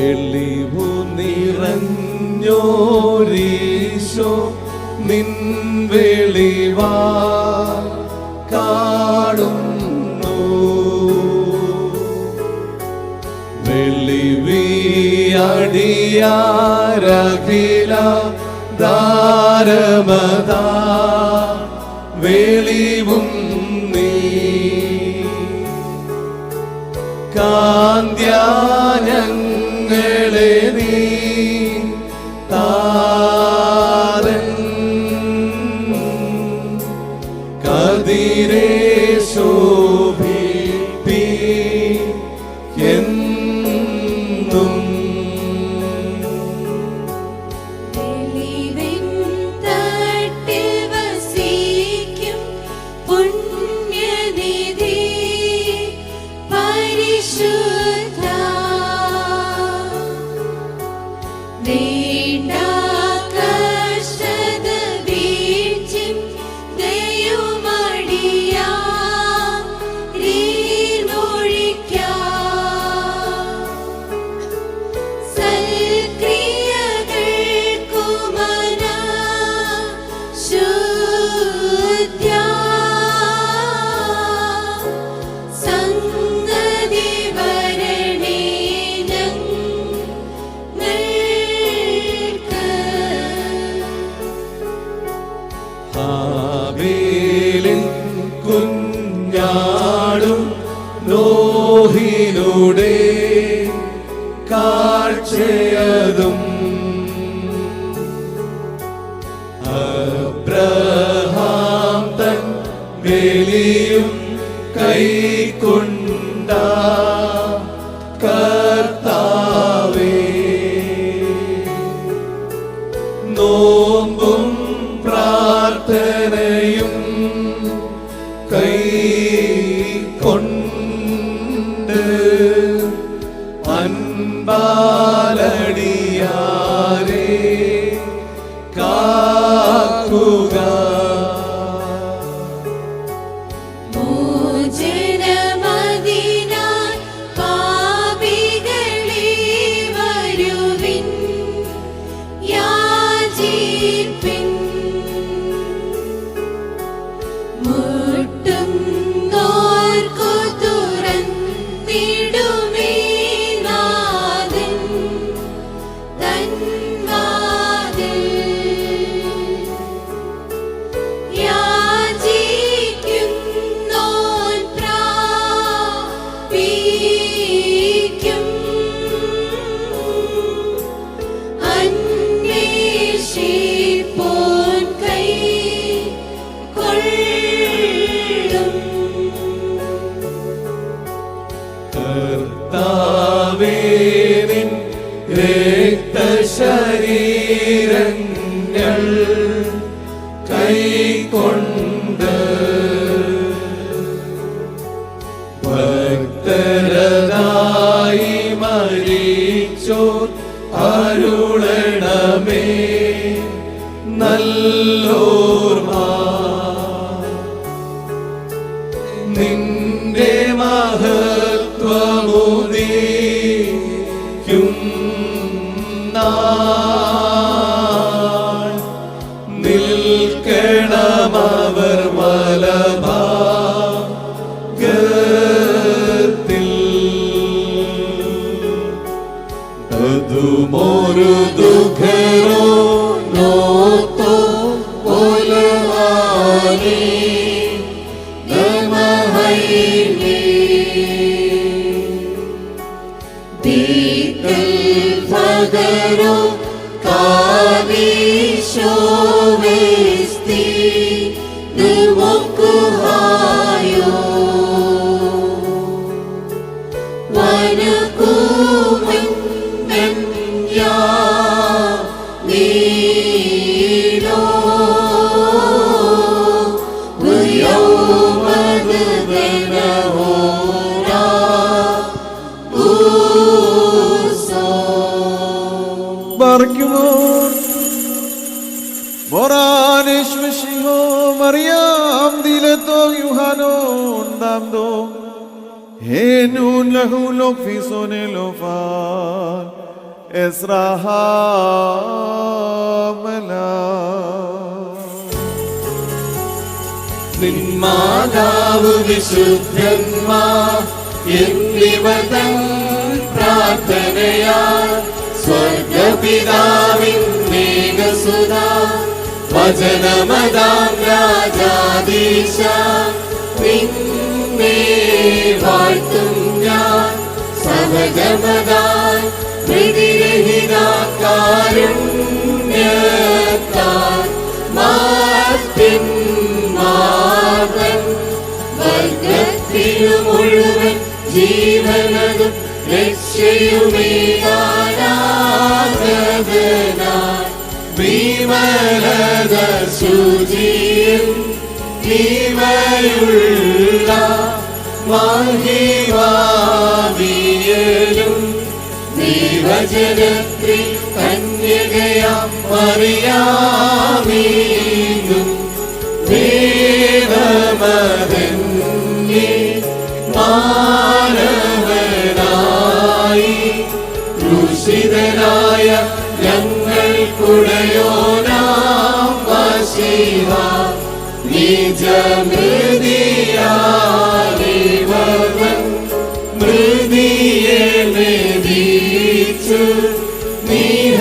വെളിവു നിറഞ്ഞോരീശോ നിൻ വെളിവാ കാണുന്നു. വെളിവിയടിയാരഖില ദാരമതാ വെളിവും നീ കാന്ത്യാനങ്ങളെ നീ താരൻ കതിരേ ശോഭിപ്പി എന്നും. ഹാബേലിൻ കുഞ്ഞാടും നോഹിലൂടെ കാഴ്ചയതും അബ്രഹാം തൻ ബലിയും കൈക്കൊണ്ട കർത്താവേ നോമ്പും പ്രാർത്ഥനയും കൈക്കൊണ്ട് അൻപാലടിയാരെ കാക്കുക. കർത്താവേ നിൻ രക്തശരീരങ്ങൾ കൈക്കൊണ്ട് ഭക്തരതായി മരിച്ചോർ അരുളണമേ നല്ലോർമ്മ. നിന്റെ മഹത്വമുദീക്കും നാൾ നിൽക്കണമവർ മലഭാഗത്തിൽ. അതുമൊരു ദുഃഖരോ നോത്തോ പോലവാനേ Fagaro kavisho vesti numokuhayo wanakumin menya nilo uyawmadvena hora Barkimon Moranish Mishiho Mariam Dileto Yuhanon Damdo Henun Lahu Lokfison Elofan എസ്രഹാമല നിന്മാതാവ് വിശുദ്ധന്മാർ എന്നിവതൻ പ്രാർത്ഥനയാൽ സ്വർഗപിതാവിൻ മേഘസുത വചനമതാം രാജാധീശ നിന്നെ വാഴ്ത്തും ഞാൻ സഹജമതാൻ പ്രതിരഹിതാകാരുണ്യത്താൽ മാർത്തിൻ മാർഗൻ വർഗത്തിനു മുഴുവൻ ജീവനതും രക്ഷയുമേകാനാഗതനായി വിമലത ശുചിയും ജീവയുള്ള മഹിവാവിയലും ദൈവജനത്രി കന്യകയാം മറിയാമീന്നും വേദമതന്യേ മാനവനായി ക്രൂശിതനായ ഞങ്ങൾക്കുടയോനാം മശീഹ നിജമൃതിയാലിവൻ മൃതിയെ മെതിച്ചു നിഹനിച്ചോരെ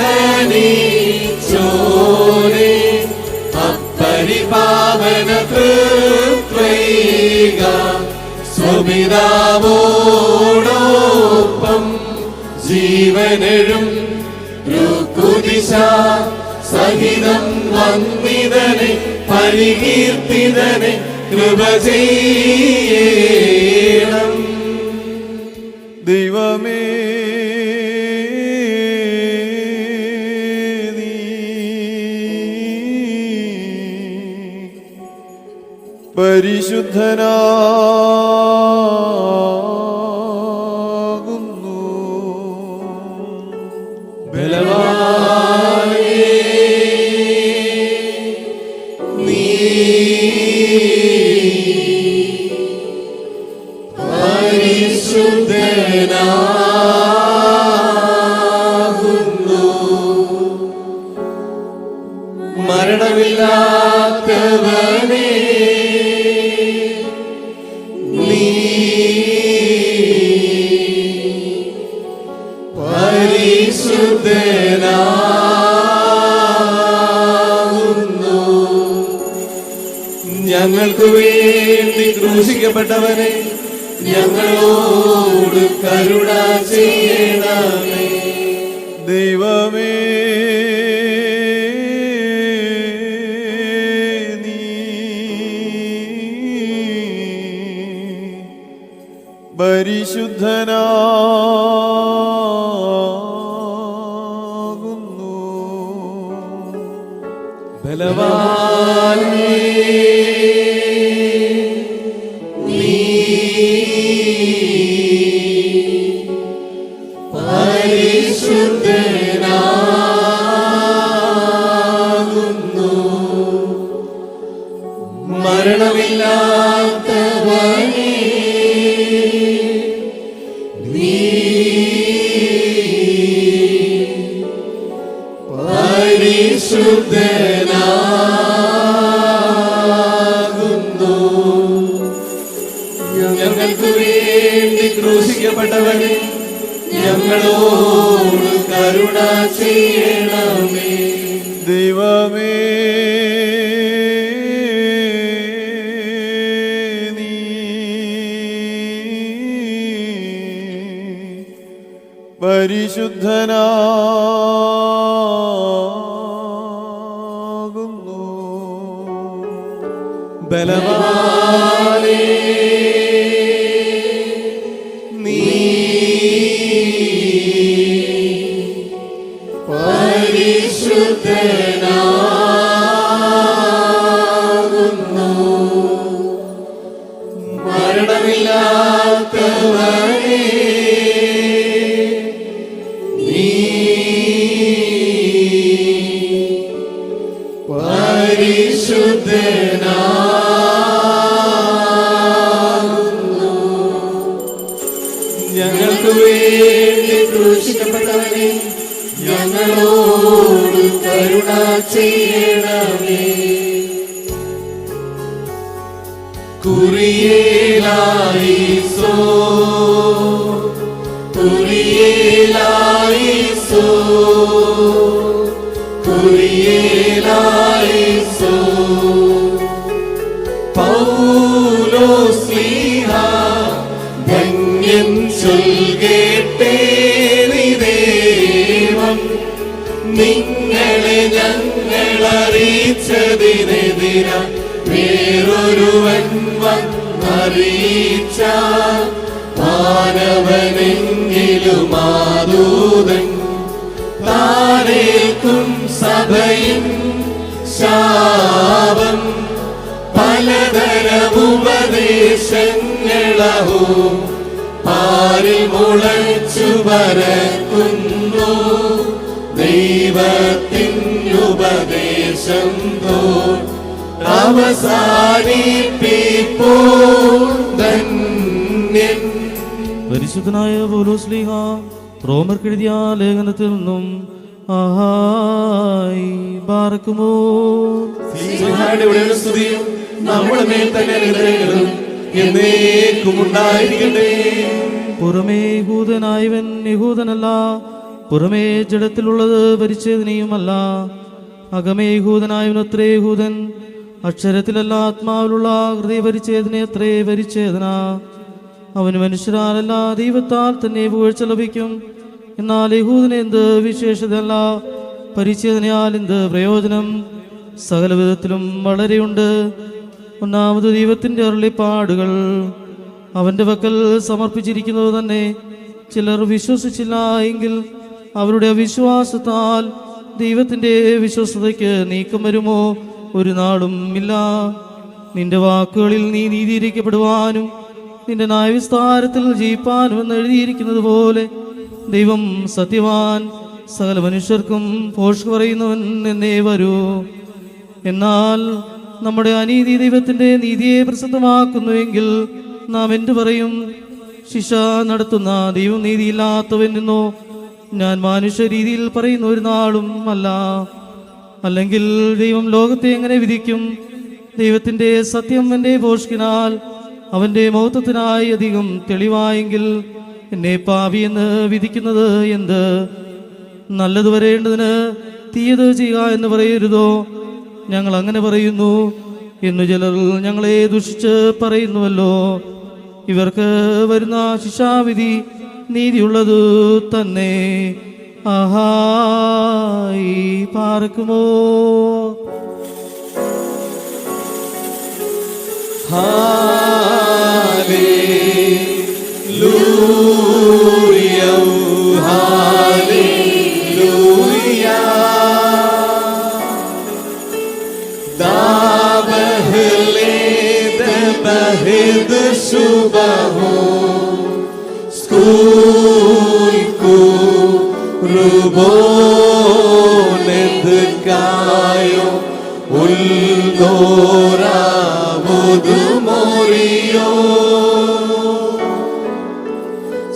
അപ്പരിപാവന കൃത്വൈക സ്വപിതാവോടൊപ്പം ജീവനെഴും രുക്കുദിശ സഹിതം വന്ദിതനെ പരികീർത്തിതനെ കൃപ ചെയ്യണം. ദൈവമേ നീ പരിശുദ്ധനാകുന്നു. ബലവാനേ നീ പരിശുദ്ധനാകുന്നു. മരണമില്ലാത്തവനേ നീ പരിശുദ്ധനാകുന്നു. ഞങ്ങൾക്ക് വേണ്ടി ക്രൂശിക്കപ്പെട്ടവനെ ഞങ്ങളോട് കരുണ ചെയ്യണമേ. ദൈവമേ നീ പരിശുദ്ധനാകുന്നു. ബലവാനേ നീ പരിശുദ്ധനാകുന്നു. മരണമില്ലാത്തവനേ നീ പരിശുദ്ധനാകുന്നു. ഞങ്ങൾക്ക് വേണ്ടി ക്രൂശിക്കപ്പെട്ടവനെ ഞങ്ങളോട് കരുണ ചെയ്യണമേ. ദൈവമേ നീ പരിശുദ്ധനാകുന്നു. ബലവാനേ നീ പരിശുദ്ധനാകുന്നു. മരണമില്ലാത്തവനേ നീ പരിശുദ്ധനാകുന്നു. ഞങ്ങൾക്ക് വേണ്ടി ക്രൂശിക്കപ്പെട്ടവനെ ചെയ്യണമേ. കുരിയേലായിസോ കുരിയേലായിസോ കുരിയേലായിസോ. പൗലോസ്ലീഹ ധന്യൻ ചൊൽകേട്ടേ ദൈവം നിങ്ങളെ ഞങ്ങളറിയിച്ചതിനെതിര വേറൊരുവൻ വന്നറിയിച്ച മാനവനെങ്കിലും ആദൂതൻ താനേൽക്കും സഭയും ശാപം. പലതരമുപദേശങ്ങളഹോ പാരിൽ മുളച്ചു പരക്കുന്നു. ദൈവത്തിനുപദേശം അവസാനിപ്പിപ്പോ ധന്യൻ. പരിശുദ്ധനായ പൗലോസ്ലീഹ റോമർക്കെഴുതിയ ലേഖനത്തിൽ നിന്നും ആഹായി ബാറക്കുമോ. ശ്രീഹായുടെ സ്തുതിയും നമ്മുടെ മേൽ തന്നെ അനുഗ്രഹങ്ങളും എന്നേക്കും ഉണ്ടായിരിക്കട്ടെ. പുറമേ യഹൂദനായവൻ യഹൂദനല്ല, പുറമേ ജഡത്തിലുള്ളത് പരിച്ഛേദനയുമല്ല. അകമേ യഹൂദനായവനത്രേ യഹൂദൻ, അക്ഷരത്തിലല്ല ആത്മാവിലുള്ള ഹൃദയ പരിച്ഛേദന അത്രേ പരിച്ഛേദന. അവന് മനുഷ്യരാലല്ല ദൈവത്താൽ തന്നെ പുകഴ്ച ലഭിക്കും. എന്നാൽ യഹൂദന് എന്ത് വിശേഷതയല്ല, പരിച്ഛേദനയാൽ എന്ത് പ്രയോജനം? സകല വിധത്തിലും വളരെയുണ്ട്. ഒന്നാമത് ദൈവത്തിൻ്റെ അരുളിപ്പാടുകൾ അവൻ്റെ പക്കൽ സമർപ്പിച്ചിരിക്കുന്നത് തന്നെ. ചിലർ വിശ്വസിച്ചില്ല എങ്കിൽ അവരുടെ അവിശ്വാസത്താൽ ദൈവത്തിൻ്റെ വിശ്വസ്തതയ്ക്ക് നീക്കം വരുമോ? ഒരു നാളും ഇല്ല. നിന്റെ വാക്കുകളിൽ നീ നീതീകരിക്കപ്പെടുവാനും നിന്റെ ന്യായവിസ്താരത്തിൽ ജയിപ്പാനും എന്ന് എഴുതിയിരിക്കുന്നത് പോലെ ദൈവം സത്യവാൻ, സകല മനുഷ്യർക്കും പോഷ് പറയുന്നവൻ എന്നേ വരൂ. എന്നാൽ നമ്മുടെ അനീതി ദൈവത്തിൻ്റെ നീതിയെ പ്രസിദ്ധമാക്കുന്നുവെങ്കിൽ നാം എന്തു പറയും? ശിക്ഷ നടത്തുന്ന ദൈവം നീതിയില്ലാത്തവൻ എന്നോ? ഞാൻ മനുഷ്യ രീതിയിൽ പറയുന്ന ഒരു നാളും അല്ല. അല്ലെങ്കിൽ ദൈവം ലോകത്തെ എങ്ങനെ വിധിക്കും? ദൈവത്തിൻ്റെ സത്യം എൻ്റെ പോഷ്കിനാൽ അവൻ്റെ മഹത്വത്തിനായി അധികം തെളിവായെങ്കിൽ എന്നെ പാപിയെന്ന് വിധിക്കുന്നത് എന്ത്? നല്ലത് വരേണ്ടതിന് തീയത് ചെയ്യുക എന്ന് പറയരുതോ? ഞങ്ങൾ അങ്ങനെ പറയുന്നു എന്നു ചിലർ ഞങ്ങളെ ദുഷിച്ച് പറയുന്നുവല്ലോ. ഇവർക്ക് വരുന്ന ശിക്ഷാവിധി നീതിയുള്ളത് തന്നെ. ആഹായി പാർക്കുമോ. ഹല്ലേലൂയ ഹല്ലേലൂയ. ദാബഹ്ലേ ദബഹദ് സുബഹോ സ്കൂൽക്കു റുബോനെദ്കായോ ഉൽദോരാവുദുമോറിയോ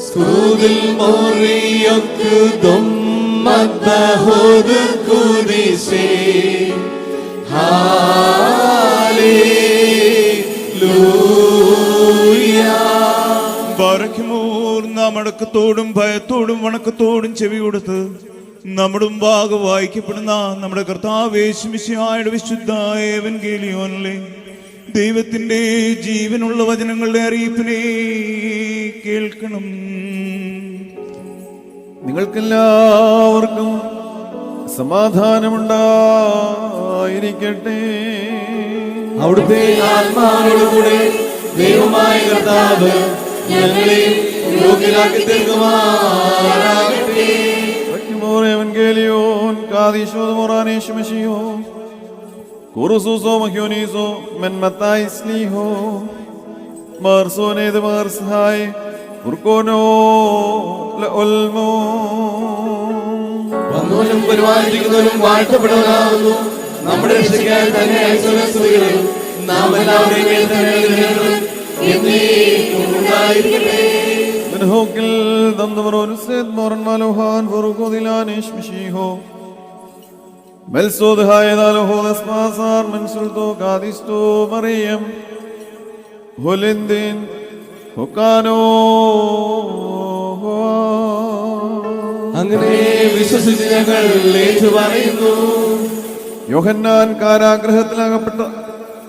സ്കൂദിൽ മോറിയൊക്ക് ദൊമ്മദ്ബഹോദ് കുദിസേ ഹല്ലേലൂയ. ബാറക്കുമോർ നാം അടക്കത്തോടും ഭയത്തോടും വണക്കത്തോടും ചെവി കൊടുത്ത് നമ്മുടെ മുമ്പാകെ വായിക്കപ്പെടുന്ന നമ്മുടെ കർത്താവ് യേശുമിശിഹായുടെ വിശുദ്ധ എവൻഗേലിയോനിലെ ദൈവത്തിന്റെ ജീവനുള്ള വചനങ്ങളുടെ അറിയിപ്പിനെ കേൾക്കണം. നിങ്ങൾക്കെല്ലാവർക്കും സമാധാനമുണ്ടായിരിക്കട്ടെ. അവിടുത്തെ ആത്മാവോടുകൂടെ ദൈവമായ കർത്താവ് ഞങ്ങളെയും യോഗ്യരാക്കി തീർക്കുമാറാകട്ടെ. Evangelion kadisho moranesh meshiho kurususo mahioniso men matais liho marsone de marshai urkono le olmo. വന്നവനും പരിപാലിക്കുന്നവനും വാഴ്ത്തപ്പെട്ടവനാകുന്നു. നമ്മുടെ രക്ഷയ്ക്കായി തന്നെ ഐശ്വര്യസ്തുതികളും നാം എല്ലാവരുടെയും മേൽ തന്നെ അനുഗ്രഹങ്ങളും എന്നേക്കും ഉണ്ടായിരിക്കട്ടെ. Men hokil dam damaron sed moran malohan vorukodilanesh meshiho Melsodehaye dalohodas pasar mensulto kadisto Mariam Holindin Hokano അങ്ങനെ വിശ്വസിച്ച് ഞങ്ങൾ ഏറ്റുപറയുന്നു. യോഹന്നാൻ കാരാഗ്രഹത്തിൽ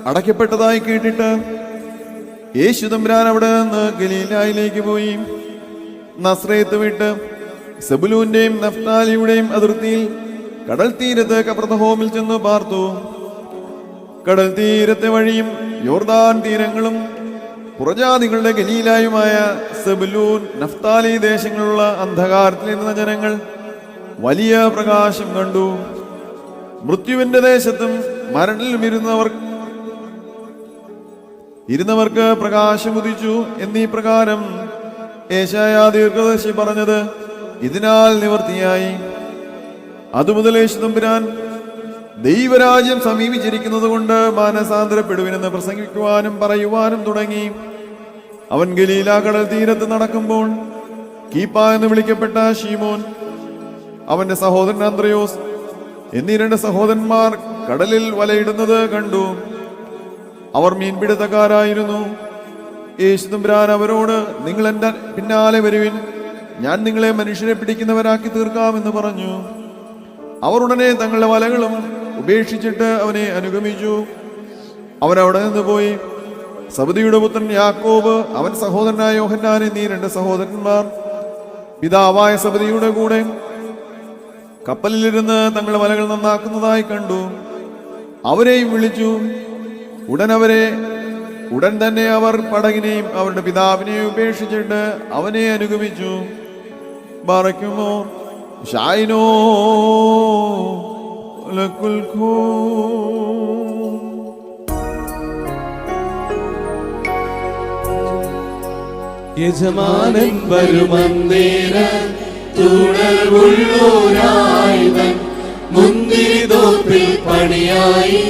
അടയ്ക്കപ്പെട്ടതായി കേട്ടിട്ട് യേശു തമ്പുരാൻ അവിടെ നിന്ന് ഗലീലായിലേക്ക് പോയി. നസ്രയത്ത് വിട്ട് സെബുലൂന്റെയും നഫ്താലിയുടെയും അതിർത്തിയിൽ കടൽ തീരത്ത് കഫർനഹൂമിൽ ചെന്ന് പാർത്തു. കടൽ തീരത്തെ വഴിയും യോർദാൻ തീരങ്ങളും പുറജാതികളുടെ ഗലീലായുമായ സെബുലൂൻ നഫ്താലി ദേശങ്ങളിലുള്ള അന്ധകാരത്തിലിരുന്ന ജനങ്ങൾ വലിയ പ്രകാശം കണ്ടു. മൃത്യുവിന്റെ ദേശത്തും മരണത്തിലും ഇരുന്നവർക്ക് പ്രകാശം ഉദിച്ചു എന്നീ പ്രകാരം യേശയ്യാ ദീർഘദർശി പറഞ്ഞത് ഇതിനാൽ നിവൃത്തിയായി. അതുമുതൽ യേശു തമ്പുരാൻ ദൈവരാജ്യം സമീപിച്ചിരിക്കുന്നത് കൊണ്ട് മാനസാന്തരപ്പെടുവിനെന്ന് പ്രസംഗിക്കുവാനും പറയുവാനും തുടങ്ങി. അവൻ ഗലീല കടൽ തീരത്ത് നടക്കുമ്പോൾ കീപ്പ എന്ന് വിളിക്കപ്പെട്ട ശീമോൻ, അവന്റെ സഹോദരൻ അന്ത്രയോസ് എന്നീ 2 സഹോദരന്മാർ കടലിൽ വലയിടുന്നത് കണ്ടു. അവർ മീൻപിടുത്തക്കാരായിരുന്നു. യേശു തമ്പുരാൻ അവരോട്, നിങ്ങൾ എൻ്റെ പിന്നാലെ വരുവിൻ, ഞാൻ നിങ്ങളെ മനുഷ്യരെ പിടിക്കുന്നവരാക്കി തീർക്കാമെന്ന് പറഞ്ഞു. അവർ ഉടനെ തങ്ങളുടെ വലകളും ഉപേക്ഷിച്ചിട്ട് അവനെ അനുഗമിച്ചു. അവൻ അവിടെ നിന്ന് പോയി സബദിയുടെ പുത്രൻ യാക്കോബ്, അവൻ സഹോദരനായ യോഹന്നാൻ എന്നീ 2 സഹോദരന്മാർ പിതാവായ സബദിയുടെ കൂടെ കപ്പലിലിരുന്ന് തങ്ങളുടെ വലകൾ നന്നാക്കുന്നതായി കണ്ടു. അവരെയും വിളിച്ചു. ഉടൻ തന്നെ അവർ പടകിനെയും അവരുടെ പിതാവിനെയും ഉപേക്ഷിച്ചിട്ട് അവനെ അനുഗമിച്ചു. ബാറക്കുമോ ഷായിനോ ലക്കുൽഖൂ. യജമാനൻ വരുമന്നേര തുടർവുള്ളോരായവൻ മുന്തിരിതോപ്പിൽ പണിയായി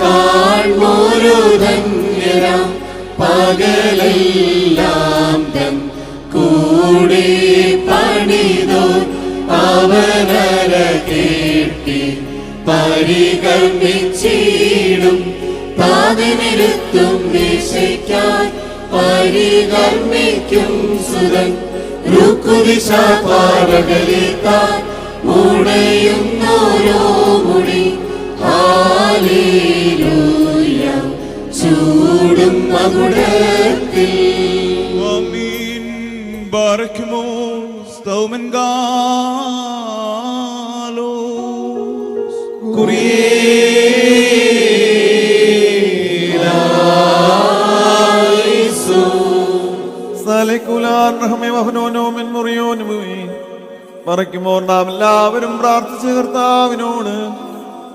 കാൺമോരോ ധന്യരാം പകലെല്ലാം തൻ കൂടെ പണിതോ അവനര കേട്ടി പരികർമ്മിച്ചിടും താതിനിരുത്തും ദിശയ്ക്കായി പരികർമ്മിക്കും സുതൻ രുക്കുദിശ പാറകളിത്താൻ ഉടയുന്നോരോ മുടി ഹല്ലേലൂയ ചൂടും മകുടത്തിൽ. ആമീൻ. ബാറക്കുമോ സ്തോമൻ ഗാലോസ്. മറയ്ക്കുമോ നാം എല്ലാവരും പ്രാർത്ഥിച്ച് കർത്താവിനോട്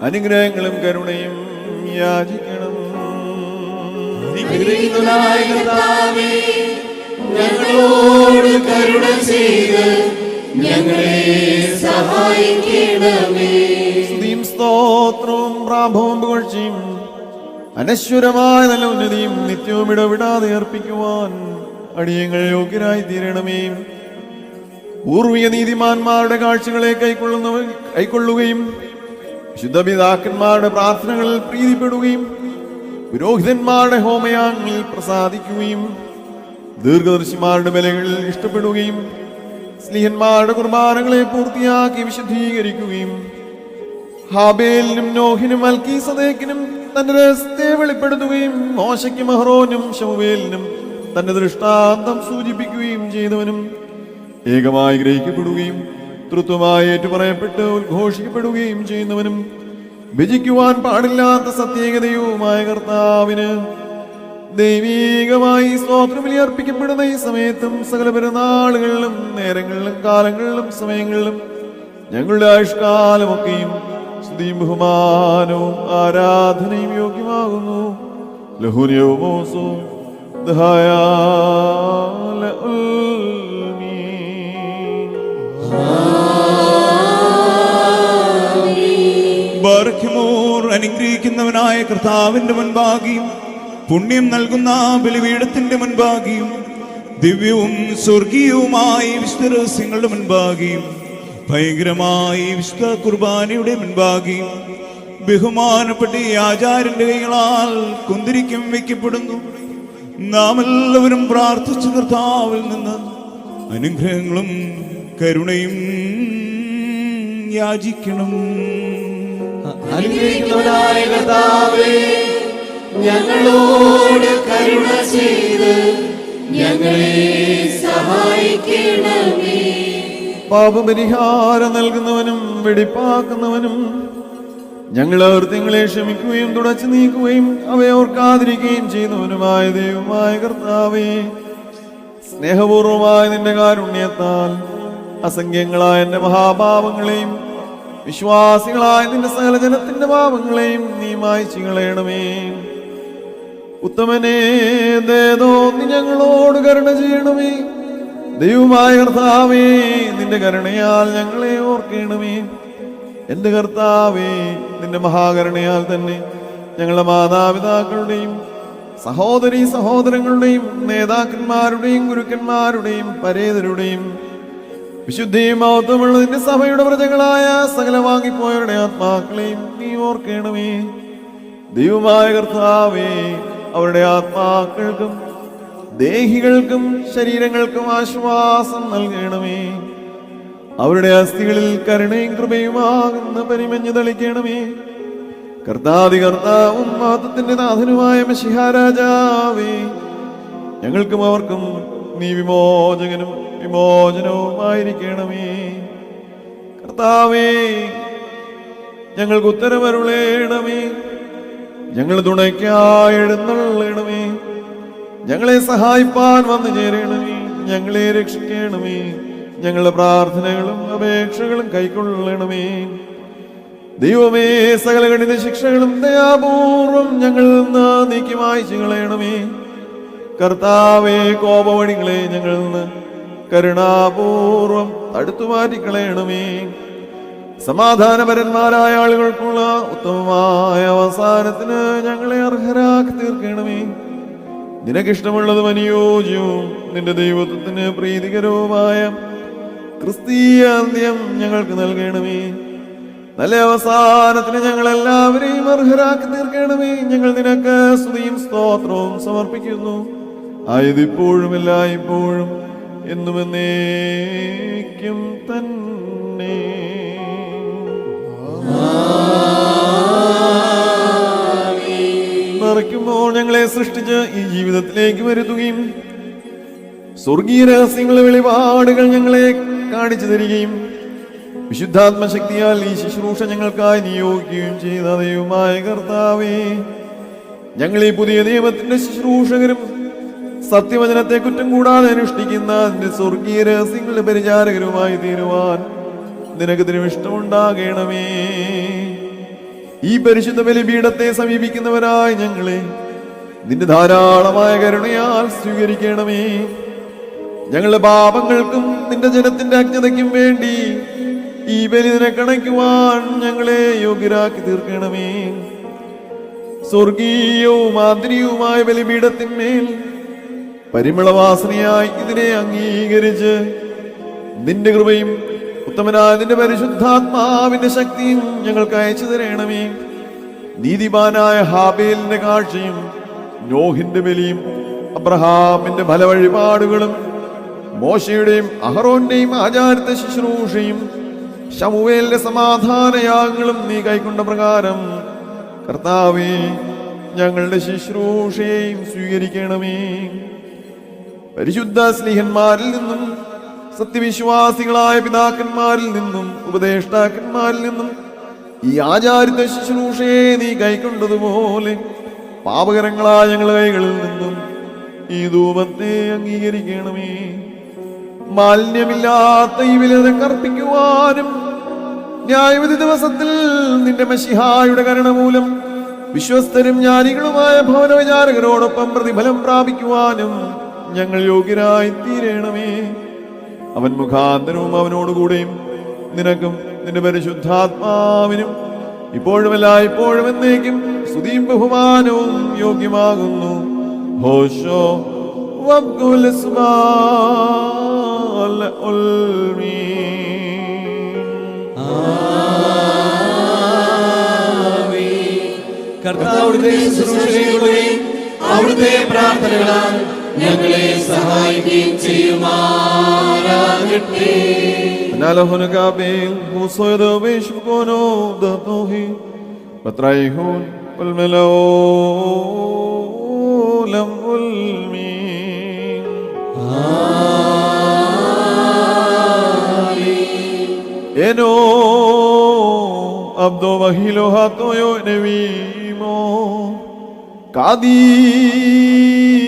അനുഗ്രഹങ്ങളും കരുണയും യാചിക്കണം. അനുഗ്രഹിക്കുന്നതായ കർത്താവേ, ഞങ്ങളോട് കരുണ ചെയ്ത് ഞങ്ങളെ സഹായിക്കണമേ. സ്തുതിയും സ്തോത്രവും പ്രാഭവം പുകഴ്ചയും അനശ്വരമായ നല്ല ഉന്നതിയും നിത്യവും ഇടവിടാതെ അർപ്പിക്കുവാൻ അടിയങ്ങൾ യോഗ്യരായി തീരണമേ. പൂർവിക നീതിമാന്മാരുടെ കാഴ്ചകളെ കൈക്കൊള്ളുകയും ശുദ്ധപിതാക്കന്മാരുടെ പ്രാർത്ഥനകളിൽ പ്രീതിപ്പെടുകയും പുരോഹിതന്മാരുടെ ഹോമയാങ്ങളിൽ പ്രസാദിക്കുകയും ദീർഘദർശിമാരുടെ ബലികളിൽ ഇഷ്ടപ്പെടുകയും സ്ലീഹന്മാരുടെ കുർബാനകളെ പൂർത്തിയാക്കി വിശുദ്ധീകരിക്കുകയും ഹാബേലിനും നോഹിനും മൽക്കീസദേക്കിനും തന്റെ രഹസ്യത്തെ വെളിപ്പെടുത്തുകയും മോശയ്ക്കും അഹ്റോനും ശമൂവേലിനും തന്റെ ദൃഷ്ടാന്തം സൂചിപ്പിക്കുകയും ചെയ്തവനും ഏകമായി ഗ്രഹിക്കപ്പെടുകയും തൃത്വമായി ഏറ്റുപറയപ്പെട്ട് ഉദ്ഘോഷിക്കപ്പെടുകയും ചെയ്യുന്നവനും ഭജിക്കുവാൻ പാടില്ലാത്ത സത്യേകതയുമായ കർത്താവിന് ദൈവീകമായി സ്തോത്രബലി അർപ്പിക്കപ്പെടുന്ന ഈ സമയത്തും സകല പെരുന്നാളുകളിലും നേരങ്ങളിലും കാലങ്ങളിലും സമയങ്ങളിലും ഞങ്ങളുടെ ആയുഷ്കാലമൊക്കെയും സ്തുതിയും ബഹുമാനവും ആരാധനയും യോഗ്യമാകുന്നു. ലഹുനിയോമോസോ ബാറക്കുമോർ. അനുഗ്രഹിക്കുന്നവനായ കർത്താവിന്റെ മുൻപാകിയും പുണ്യം നൽകുന്ന ബലിപീഠത്തിന്റെ മുൻപാകിയും ദിവ്യവും സ്വർഗീയവുമായ വിശുദ്ധ രഹസ്യങ്ങളുടെ മുൻപാകിയും ഭയങ്കരമായി വിശുദ്ധ കുർബാനയുടെ മുൻപാകെ ബഹുമാനപ്പെട്ട ഈ ആചാര്യന്റെ കൈകളാൽ കുന്തിരിക്കം വയ്ക്കപ്പെടുന്നു. നാം എല്ലാവരും പ്രാർത്ഥിച്ച കർത്താവിൽ നിന്ന് അനുഗ്രഹങ്ങളും കരുണയും യാചിക്കണം. അനുഗ്രഹിക്കുന്നവനായ കർത്താവേ, ഞങ്ങളോട് കരുണ ചെയ്ത് ഞങ്ങളെ സഹായിക്കണമേ. പാപപരിഹാരം നൽകുന്നവനും വെടിപ്പാക്കുന്നവനും ഞങ്ങൾ തിങ്ങളെ ക്ഷമിക്കുകയും തുടച്ചു നീക്കുകയും അവയെ ഓർക്കാതിരിക്കുകയും ചെയ്യുന്നവനുമായ ദൈവമായ കർത്താവേ, സ്നേഹപൂർവമായ നിന്റെ കാരുണ്യത്താൽ അസംഖ്യങ്ങളായ എന്റെ മഹാപാപങ്ങളെയും വിശ്വാസികളായ നിന്റെ സകല ജനത്തിന്റെ പാപങ്ങളെയും നീ മായ്ച്ചു കളയണമേ. ഉത്തമനേ, ദേദോ നീ ഞങ്ങളോട് കരുണ ചെയ്യണമേ. ദൈവമായ കർത്താവേ, നിന്റെ കരുണയാൽ ഞങ്ങളെ ഓർക്കണമേ. എന്റെ കർത്താവേ, നിന്റെ മഹാകരുണയാൽ തന്നെ ഞങ്ങളുടെ മാതാപിതാക്കളുടെയും സഹോദരീ സഹോദരങ്ങളുടെയും നേതാക്കന്മാരുടെയും ഗുരുക്കന്മാരുടെയും പരേതരുടെയും വിശുദ്ധിയും മഹത്വമുള്ള നിന്റെ സഭയുടെ പ്രജകളായ സകല വാങ്ങിപ്പോയവരുടെ ആത്മാക്കളെയും നീ ഓർക്കണമേ. ദൈവമായ കർത്താവേ, അവരുടെ ആത്മാക്കൾക്കും ദേഹികൾക്കും ശരീരങ്ങൾക്കും ആശ്വാസം നൽകണമേ. അവരുടെ അസ്ഥികളിൽ കരുണയും കൃപയുമാകുന്ന പരിമഞ്ഞു തളിക്കണമേ. കർത്താവും മഹത്വത്തിന്റെ നാഥനുമായ മിശിഹാ രാജാവേ, ഞങ്ങൾക്കും അവർക്കും നീ വിമോചകനും വിമോചനവുമായിരിക്കണമേ. കർത്താവേ, ഞങ്ങൾക്ക് ഉത്തരമരുളേണമേ. ഞങ്ങൾ തുണയ്ക്കായി എഴുന്നള്ളണമേ. ഞങ്ങളെ സഹായിപ്പാൻ വന്നു ചേരണമേ. ഞങ്ങളെ രക്ഷിക്കണമേ. ഞങ്ങളുടെ പ്രാർത്ഥനകളും അപേക്ഷകളും കൈക്കൊള്ളണമേ. ദൈവമേ, സകല കഠിന ശിക്ഷകളും ദയാപൂർവം ഞങ്ങളിൽ നിന്ന് നീക്കി മായ്ച്ചു കളയണമേ. കർത്താവേ, കോപവഴികളെ ഞങ്ങളിൽ നിന്ന് കരുണാപൂർവം തടുത്തു മാറ്റിക്കളയണമേ. സമാധാനപരന്മാരായ ആളുകൾക്കുള്ള ഉത്തമമായ അവസാനത്തിന് ഞങ്ങളെ അർഹരാക്കി തീർക്കണമേ. നിനക്കിഷ്ടമുള്ളതും അനുയോജ്യവും നിന്റെ ദൈവത്വത്തിന് പ്രീതികരവുമായ ക്രിസ്തീയ അന്ത്യം ഞങ്ങൾക്ക് നൽകണമേ. നല്ല അവസാനത്തിന് ഞങ്ങൾ എല്ലാവരെയും അർഹരാക്കി തീർക്കണമേ. ഞങ്ങൾ നിനക്ക് സ്തുതിയും സ്തോത്രവും സമർപ്പിക്കുന്നു. ആയതിപ്പോഴും എല്ലായ്പ്പോഴും എന്നും എന്നേക്കും തന്നെ. മറയ്ക്കുമ്പോൾ ഞങ്ങളെ സൃഷ്ടിച്ച് ഈ ജീവിതത്തിലേക്ക് വരുത്തുകയും സ്വർഗീയ രഹസ്യങ്ങളുടെ വെളിപാടുകൾ ഞങ്ങളെ കാണിച്ചു തരികയും വിശുദ്ധാത്മശക്തിയാൽ ഈ ശുശ്രൂഷ ഞങ്ങൾക്കായി നിയോഗിക്കുകയും ചെയ്ത ദൈവമായ കർത്താവേ, ഞങ്ങൾ ഈ പുതിയ നിയമത്തിന്റെ ശുശ്രൂഷകരും സത്യവചനത്തെ കുറ്റം കൂടാതെ അനുഷ്ഠിക്കുന്ന നിന്റെ സ്വർഗീയ രഹസ്യങ്ങളുടെ പരിചാരകരുമായി തീരുവാൻ നിനക്ക് തിരുവിഷ്ടമുണ്ടാകണമേ. ഈ പരിശുദ്ധ ബലിപീഠത്തെ സമീപിക്കുന്നവരായി ഞങ്ങളെ നിന്റെ ധാരാളമായ കരുണയാൽ സ്വീകരിക്കണമേ. ഞങ്ങളുടെ പാപങ്ങൾക്കും നിന്റെ ജനത്തിന്റെ അജ്ഞതയ്ക്കും വേണ്ടി ഈ ബലി നിനക്കണയ്ക്കുവാൻ ഞങ്ങളെ യോഗ്യരാക്കി തീർക്കണമേ. സ്വർഗീയവും ആന്തരികവുമായ ബലിപീഠത്തിന്മേൽ പരിമളവാസനയായി ഇതിനെ അംഗീകരിച്ച് നിന്റെ കൃപയും ഉത്തമനായ നിന്റെ പരിശുദ്ധാത്മാവിന്റെ ശക്തിയും ഞങ്ങൾക്ക് അയച്ചു തരണമേ. നീതിമാനായ ഹാബേലിന്റെ കാഴ്ചയും നോഹിന്റെ ബലിയും അബ്രഹാമിന്റെ ഫലവഴിപാടുകളും മോശയുടെയും അഹറോന്റെയും ആചാരത്തെ ശുശ്രൂഷയും ശമൂവേലിന്റെ സമാധാനയാഗങ്ങളും നീ കൈക്കൊണ്ട പ്രകാരം കർത്താവേ, ഞങ്ങളുടെ ശുശ്രൂഷയെയും സ്വീകരിക്കണമേ. പരിശുദ്ധ സ്നേഹന്മാരിൽ നിന്നും സത്യവിശ്വാസികളായ പിതാക്കന്മാരിൽ നിന്നും ഉപദേഷ്ടാക്കന്മാരിൽ നിന്നും ഈ ആചാരിത ശുശ്രൂഷയെ നീ കൈക്കൊണ്ടതുപോലെ പാപകരങ്ങളായ ഞങ്ങളുടെ കൈകളിൽ നിന്നും ഈ ധൂപത്തെ അംഗീകരിക്കണമേ. മാലിന്യമില്ലാത്ത ഈ ബലി കർപ്പിക്കുവാനും ന്യായവിധി ദിവസത്തിൽ നിന്റെ മശിഹായുടെ കരുണ മൂലം വിശ്വസ്തരും ജ്ഞാനികളുമായ ഭവന വിചാരകരോടൊപ്പം പ്രതിഫലം പ്രാപിക്കുവാനും ഞങ്ങൾ യോഗ്യരായി തീരണമേ. അവൻ മുഖാന്തരവും അവനോടുകൂടെയും നിനക്കും നിന്റെ പരിശുദ്ധാത്മാവിനും ഇപ്പോഴും എല്ലായ്പ്പോഴും എന്നേക്കും സ്തുതിയും ബഹുമാനവും യോഗ്യമാകുന്നു. ഹോശോ വബ്ഗുൽ ഇസ്മാൽ ഉൽമീൻ. കർത്താവിന്റെ ശുശ്രൂഷകളെയും അവിടുത്തെ പ്രാർത്ഥനകളാൽ ഞങ്ങളെ സഹായിക്കുകയും ചെയ്യുമാറാകട്ടെ. نالهن كابيل وصيد وبيش بكونو دطوهي بطريهون والملولم والمين إنو أبدو بهيلو هاتو يو نويمو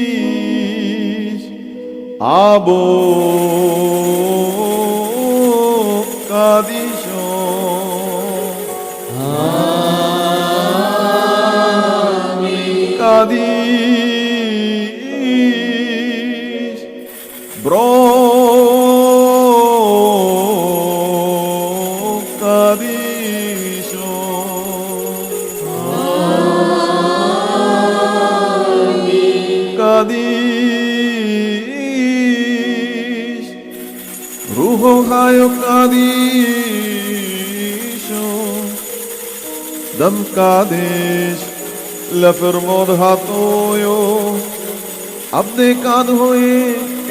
قاديش أبو Kadisho Amen. Kadish Bro Kadisho Amen. Kadish Ruho Hayo Kadisho Dam Kadish Lafirmod Hatoyo Abde Kad Hoye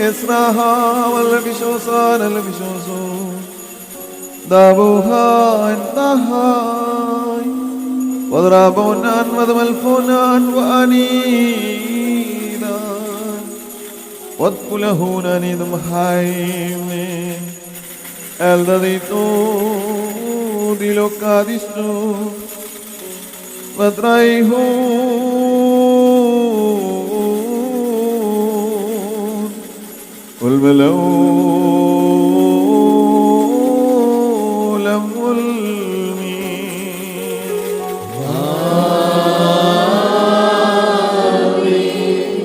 Esraha Walabishosan Alabishoso Dabuha and Dahai Wadrabonan Wadamalfonan Wanidan Wadkulahuna Nidum Haime Eldadito Dilokadisto Wadraihun Ulmalolam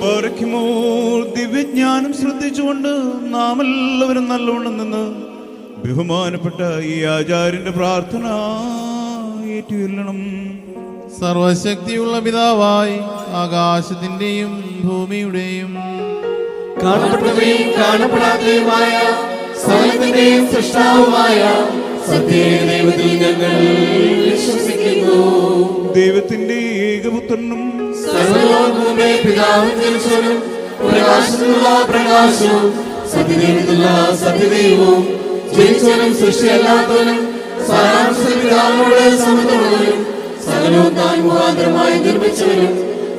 ബാരക്കുമോർ ദിവ്യജ്ഞാനം ശ്രദ്ധിച്ചുകൊണ്ട് നാം എല്ലാവരും നല്ലവണ്ണം നിന്ന് ബഹുമാനപ്പെട്ട ഈ ആചാര്യന്റെ പ്രാർത്ഥന ഏറ്റുചൊല്ലണം. സർവശക്തിയുള്ള പിതാവായി ആകാശത്തിന്റെയും ഭൂമിയുടെയും കാണപ്പെട്ടവയും കാണപ്പെടാത്തതുമായ സകലത്തിന്റെയും സൃഷ്ടാവുമായ സത്യദൈവത്തിൽ ഞങ്ങൾ വിശ്വസിക്കുന്നു. ദൈവത്തിന്റെ ഏകപുത്രനും സർവ്വലോകവുമേ പിതാവും ജനിച്ചവനും പ്രകാശത്തിനുള്ള പ്രകാശവും സത്യദൈവത്തിലുള്ള സത്യദൈവവും ജനിച്ചവനും സൃഷ്ടിയല്ലാത്തവനും സാരാംശത്തിൽ പിതാവിനോട് സമത്വമുള്ളവനും സകലവും താൻ മുഖാന്തരമായി നിർമ്മിച്ചവനും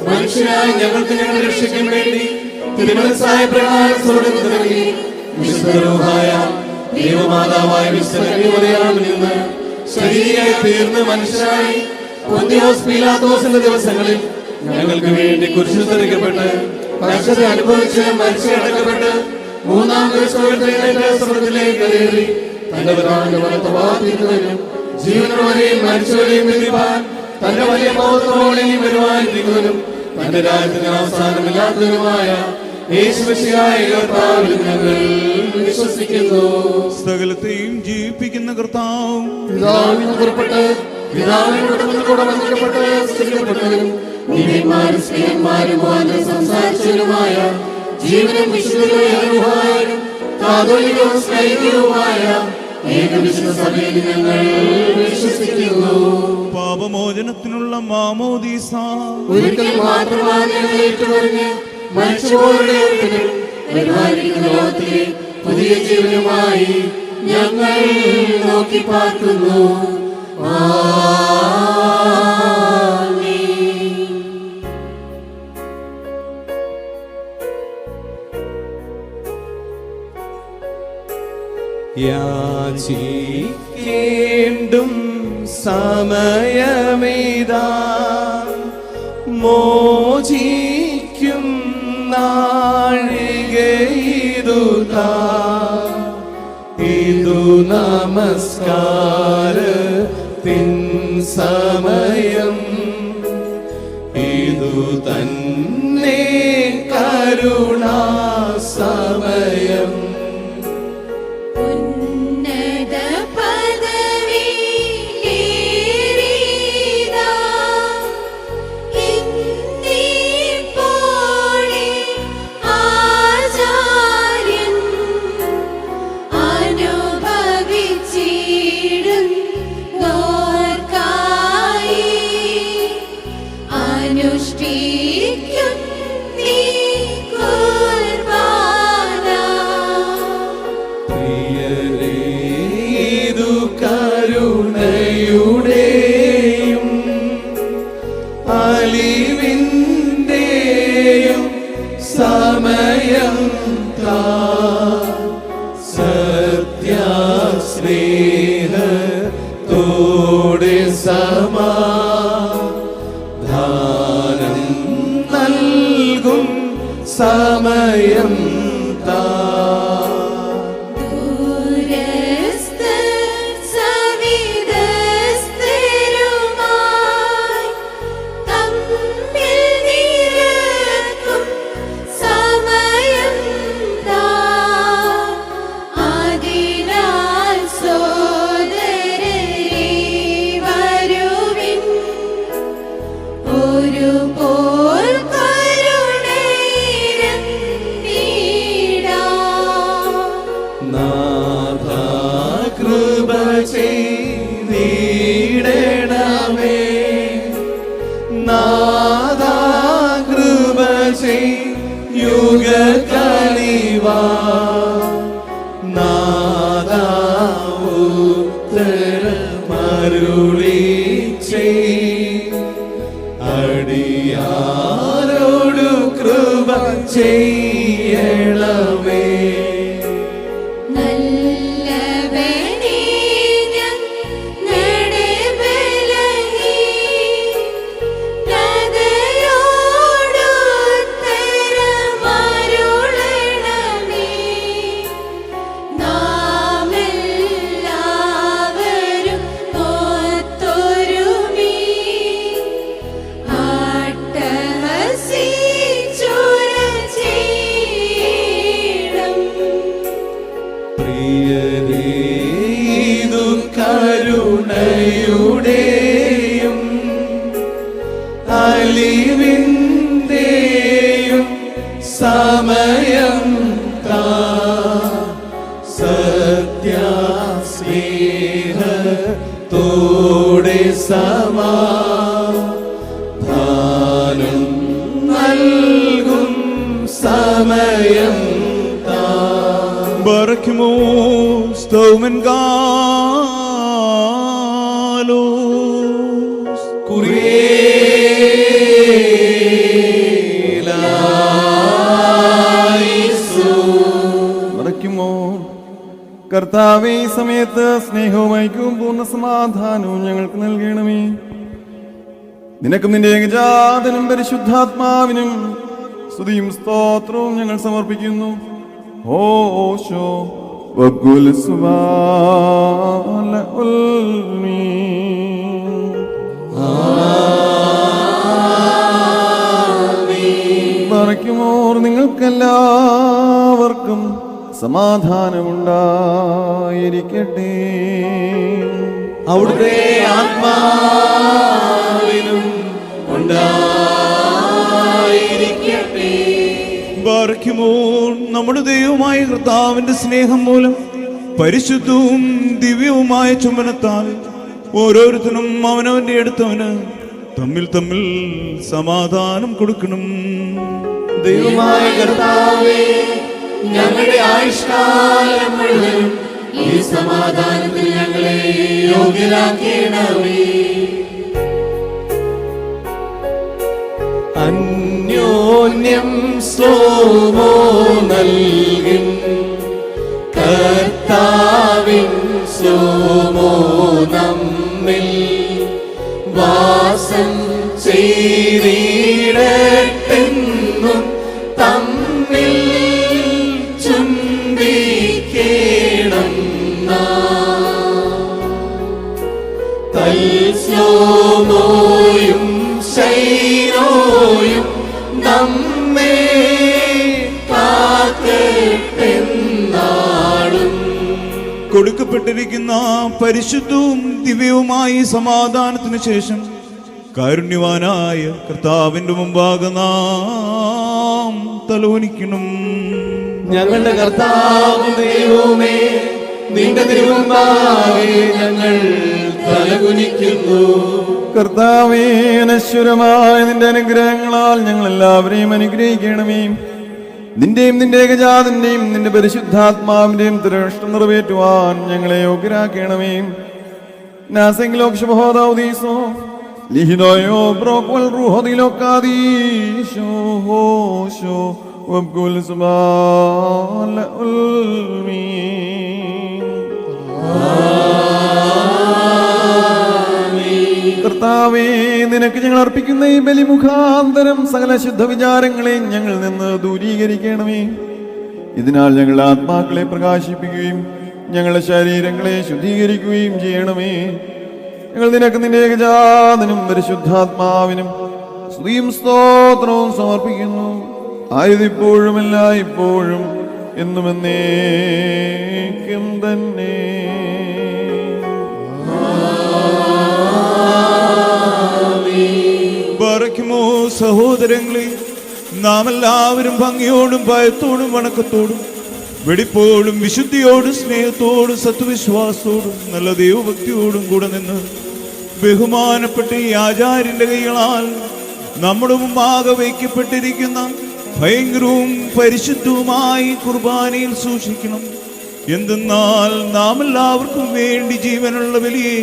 മനുഷ്യരായ ഞങ്ങൾക്ക് ഞങ്ങൾ രക്ഷിക്കാൻ വേണ്ടി തിരുമനസ്സായ പ്രകാരം സ്വർഗ്ഗത്തിൽ നൽകി വിശുദ്ധരൂഹായ ദൈവമാതാവായ വിശുദ്ധമറിയാമിൽ നിന്ന് ശരീരമായി തീർന്ന് മനുഷ്യരായി പൊന്തിയോസ് പീലാത്തോസിന്റെ ദിവസങ്ങളിൽ ഞങ്ങൾക്ക് വേണ്ടി കുരിശിൽ തറയ്ക്കപ്പെട്ട് കഷ്ടത അനുഭവിച്ച് മരിച്ചടക്കപ്പെട്ട് മൂന്നാം ദിവസം സ്വർഗ്ഗത്തിലേക്ക് കയറി തന്റെ പിതാവിന്റെ വലത്തുഭാഗത്തിരുന്നവരും ജീവനോടെയും മരിച്ചവരെയും വിധിപ്പാൻ തന്റെ വലിയ മഹത്വത്തോടെയും വരുവാനിരിക്കുന്നവനും തന്റെ രാജ്യത്തിന് അവസാനമില്ലാത്തവനുമായ യേശുമിശിഹായ കർത്താവിൽ ഞങ്ങൾ വിശ്വസിക്കുന്നു. സകലത്തെയും ജീവിപ്പിക്കുന്ന കർത്താവും പിതാവിൽ നിന്ന് പുറപ്പെട്ട് പിതാവിനോട് കൂടെ ബന്ധിക്കപ്പെട്ട് സ്ഥിരപ്പെട്ടവരും ദിവ്യന്മാരും സ്ത്രീയന്മാരും മുഖാന്തരം സംസാരിച്ചവരുമായ ജീവനും വിശുദ്ധരും കാതോലികവും സ്നേഹിതവുമായ ഏകവിശുദ്ധ സഭയിൽ ഞങ്ങൾ വിശ്വസിക്കുന്നു. പാപമോചനത്തിനുള്ള മാമോദീസ ഒരിക്കൽ മാത്രമാണ് ഞങ്ങൾ ഏറ്റുപറഞ്ഞ് മരിച്ചുപോയവരുടെ ഓർക്കലും വരുവാനിരിക്കുന്ന ലോകത്തിലെ പുതിയ ജീവനുമായി ഞങ്ങൾ നോക്കി പാർക്കുന്നു. യാചിക്കേണ്ടും സമയമേതാ മോചിക്കും നാഴികയിതുതാ ഇതു നമസ്കാരത്തിൻ സമയം ഇതു തന്നെ കരുണാ സമയം ഉന്നത പദവിയിലേറിയതാ ഇന്നിപ്പോഴേ ആചാര്യൻ അനുഭവിച്ചിടുന്നോർക്കായി സമയം താ സത്യസ്നേഹത്തോടെ സമാധാനം നൽകും സമയം താ അടിയാരോടു കൃപ ചെയ്യണമേ. പ്രിയരേതു കരുണയുടെയും അലിവിന്റെയും സമയം താ സത്യസ്നേഹത്തോടെ സമാധാനം നൽകും സമയം Barakimo Stomen Galos മറയ്ക്കുമോ കർത്താവേ, ഈ സമയത്ത് സ്നേഹവും ഐക്യവും പൂർണ്ണ സമാധാനവും ഞങ്ങൾക്ക് നൽകണമേ. നിനക്കും നിന്റെ ഏകജാതനും പരിശുദ്ധാത്മാവിനും സ്തുതിയും സ്തോത്രവും ഞങ്ങൾ സമർപ്പിക്കുന്നു. ഓശോ വകുൽ സുബാല ഉൽമി മറയ്ക്കുമോർ നിങ്ങൾക്കെല്ലാവർക്കും സമാധാനമുണ്ടായിരിക്കട്ടെ. അവിടുത്തെ ആത്മാവിനും ഉണ്ടായിരിക്കട്ടെ. ബാറയ്ക്കുമോർ നമ്മുടെ ദൈവമായ കർത്താവിന്റെ സ്നേഹം മൂലം പരിശുദ്ധവും ദിവ്യവുമായ ചുംബനത്താൽ ഓരോരുത്തരും അവനവന്റെ അടുത്തവന് തമ്മിൽ തമ്മിൽ സമാധാനം കൊടുക്കണം. ദൈവമായ കർത്താവേ, ഞങ്ങളുടെ ആയുഷ്കാലം മുഴുവനും ഈ സമാധാനത്തിൽ ഞങ്ങളെ യോഗ്യരാക്കണമേ. അന്യോന്യം സ്ലോമോ നൽകിൻ കർത്താവിൻ സ്ലോമോ നമ്മിൽ വാസം ചെയ്തിടട്ടെന്നും തമ്മിൽ ചുംബിക്കണം. തൽസ്ലോമോയും ശൈനോയും നമ്മെ കാക്കട്ടെന്നാളും. കൊടുക്കപ്പെട്ടിരിക്കുന്ന പരിശുദ്ധവും ദിവ്യവുമായ ഈ സമാധാനത്തിന് ശേഷം കാരുണ്യവാനായ കർത്താവിന്റെ മുമ്പാകെ നാം തലോനിക്കണം. ഞങ്ങളുടെ കർത്താവ് ദൈവമേ, നിന്റെ തിരുമുമ്പാകെ ഞങ്ങൾ തലകുനിക്കുന്നു. കർത്താവേ, അനശ്വരമായ നിന്റെ അനുഗ്രഹങ്ങളാൽ ഞങ്ങൾ എല്ലാവരെയും അനുഗ്രഹിക്കണമേ. നിന്റെയും നിന്റെ ഏകജാതന്റെയും നിന്റെ പരിശുദ്ധാത്മാവിന്റെയും തിരുഷ്ടം നിറവേറ്റുവാൻ ഞങ്ങളെ യോഗ്യരാക്കണമേ. നാസെങ്കിലോക്ഷബോധീസോ ലിഹിതോയോ ബ്രോക്വൽ റൂഹദിലോക്കാദീശോ ഹോശോ وبكل سبحان الألمين. കർത്താവേ, നിനക്ക് ഞങ്ങൾ അർപ്പിക്കുന്ന ഈ ബലി മുഖാന്തരം സകല ശുദ്ധ വിചാരങ്ങളെയും ഞങ്ങളിൽ നിന്ന് ദൂരീകരിക്കണമേ. ഇതിനാൽ ഞങ്ങളുടെ ആത്മാക്കളെ പ്രകാശിപ്പിക്കുകയും ഞങ്ങളുടെ ശരീരങ്ങളെ ശുദ്ധീകരിക്കുകയും ചെയ്യണമേ. ഞങ്ങൾ നിനക്ക് നിന്റെ ഏകജാതനും പരിശുദ്ധാത്മാവിനും സ്തുതിയും സ്തോത്രവും സമർപ്പിക്കുന്നു. ആയതിപ്പോഴും എല്ലായ്പ്പോഴും എന്നും എന്നേക്കും തന്നെ. ബറക്കുമോ സഹോദരങ്ങളെ, നാം എല്ലാവരും ഭംഗിയോടും ഭയത്തോടും വണക്കത്തോടും വെടിപ്പോടും വിശുദ്ധിയോടും സ്നേഹത്തോടും സത്വവിശ്വാസത്തോടും നല്ല ദൈവഭക്തിയോടും കൂടെ നിന്ന് ബഹുമാനപ്പെട്ട ഈ ആചാര്യന്റെ കൈകളാൽ നമ്മുടെ മുമ്പാകെ വയ്ക്കപ്പെട്ടിരിക്കുന്ന ഭയങ്കരവും പരിശുദ്ധവുമായി കുർബാനയിൽ സൂക്ഷിക്കണം. എന്തെന്നാൽ നാം എല്ലാവർക്കും വേണ്ടി ജീവനുള്ള ബലിയെ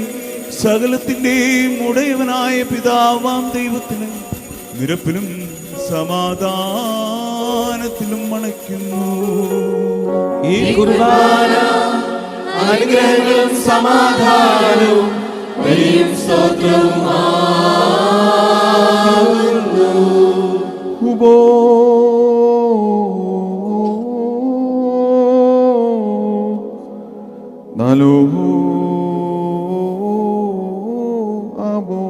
സകലത്തിൻ്റെയും ഉടയവനായ പിതാവാം ദൈവത്തിന് നിരപ്പിലും സമാധാനത്തിലും മണയ്ക്കുന്നു. ഈ കുർബാന അനുഗ്രഹങ്ങളും സമാധാനവും ബലിയും സ്തോത്രവുമാകുന്നു. ഹുബോ നാലോ ആബോ.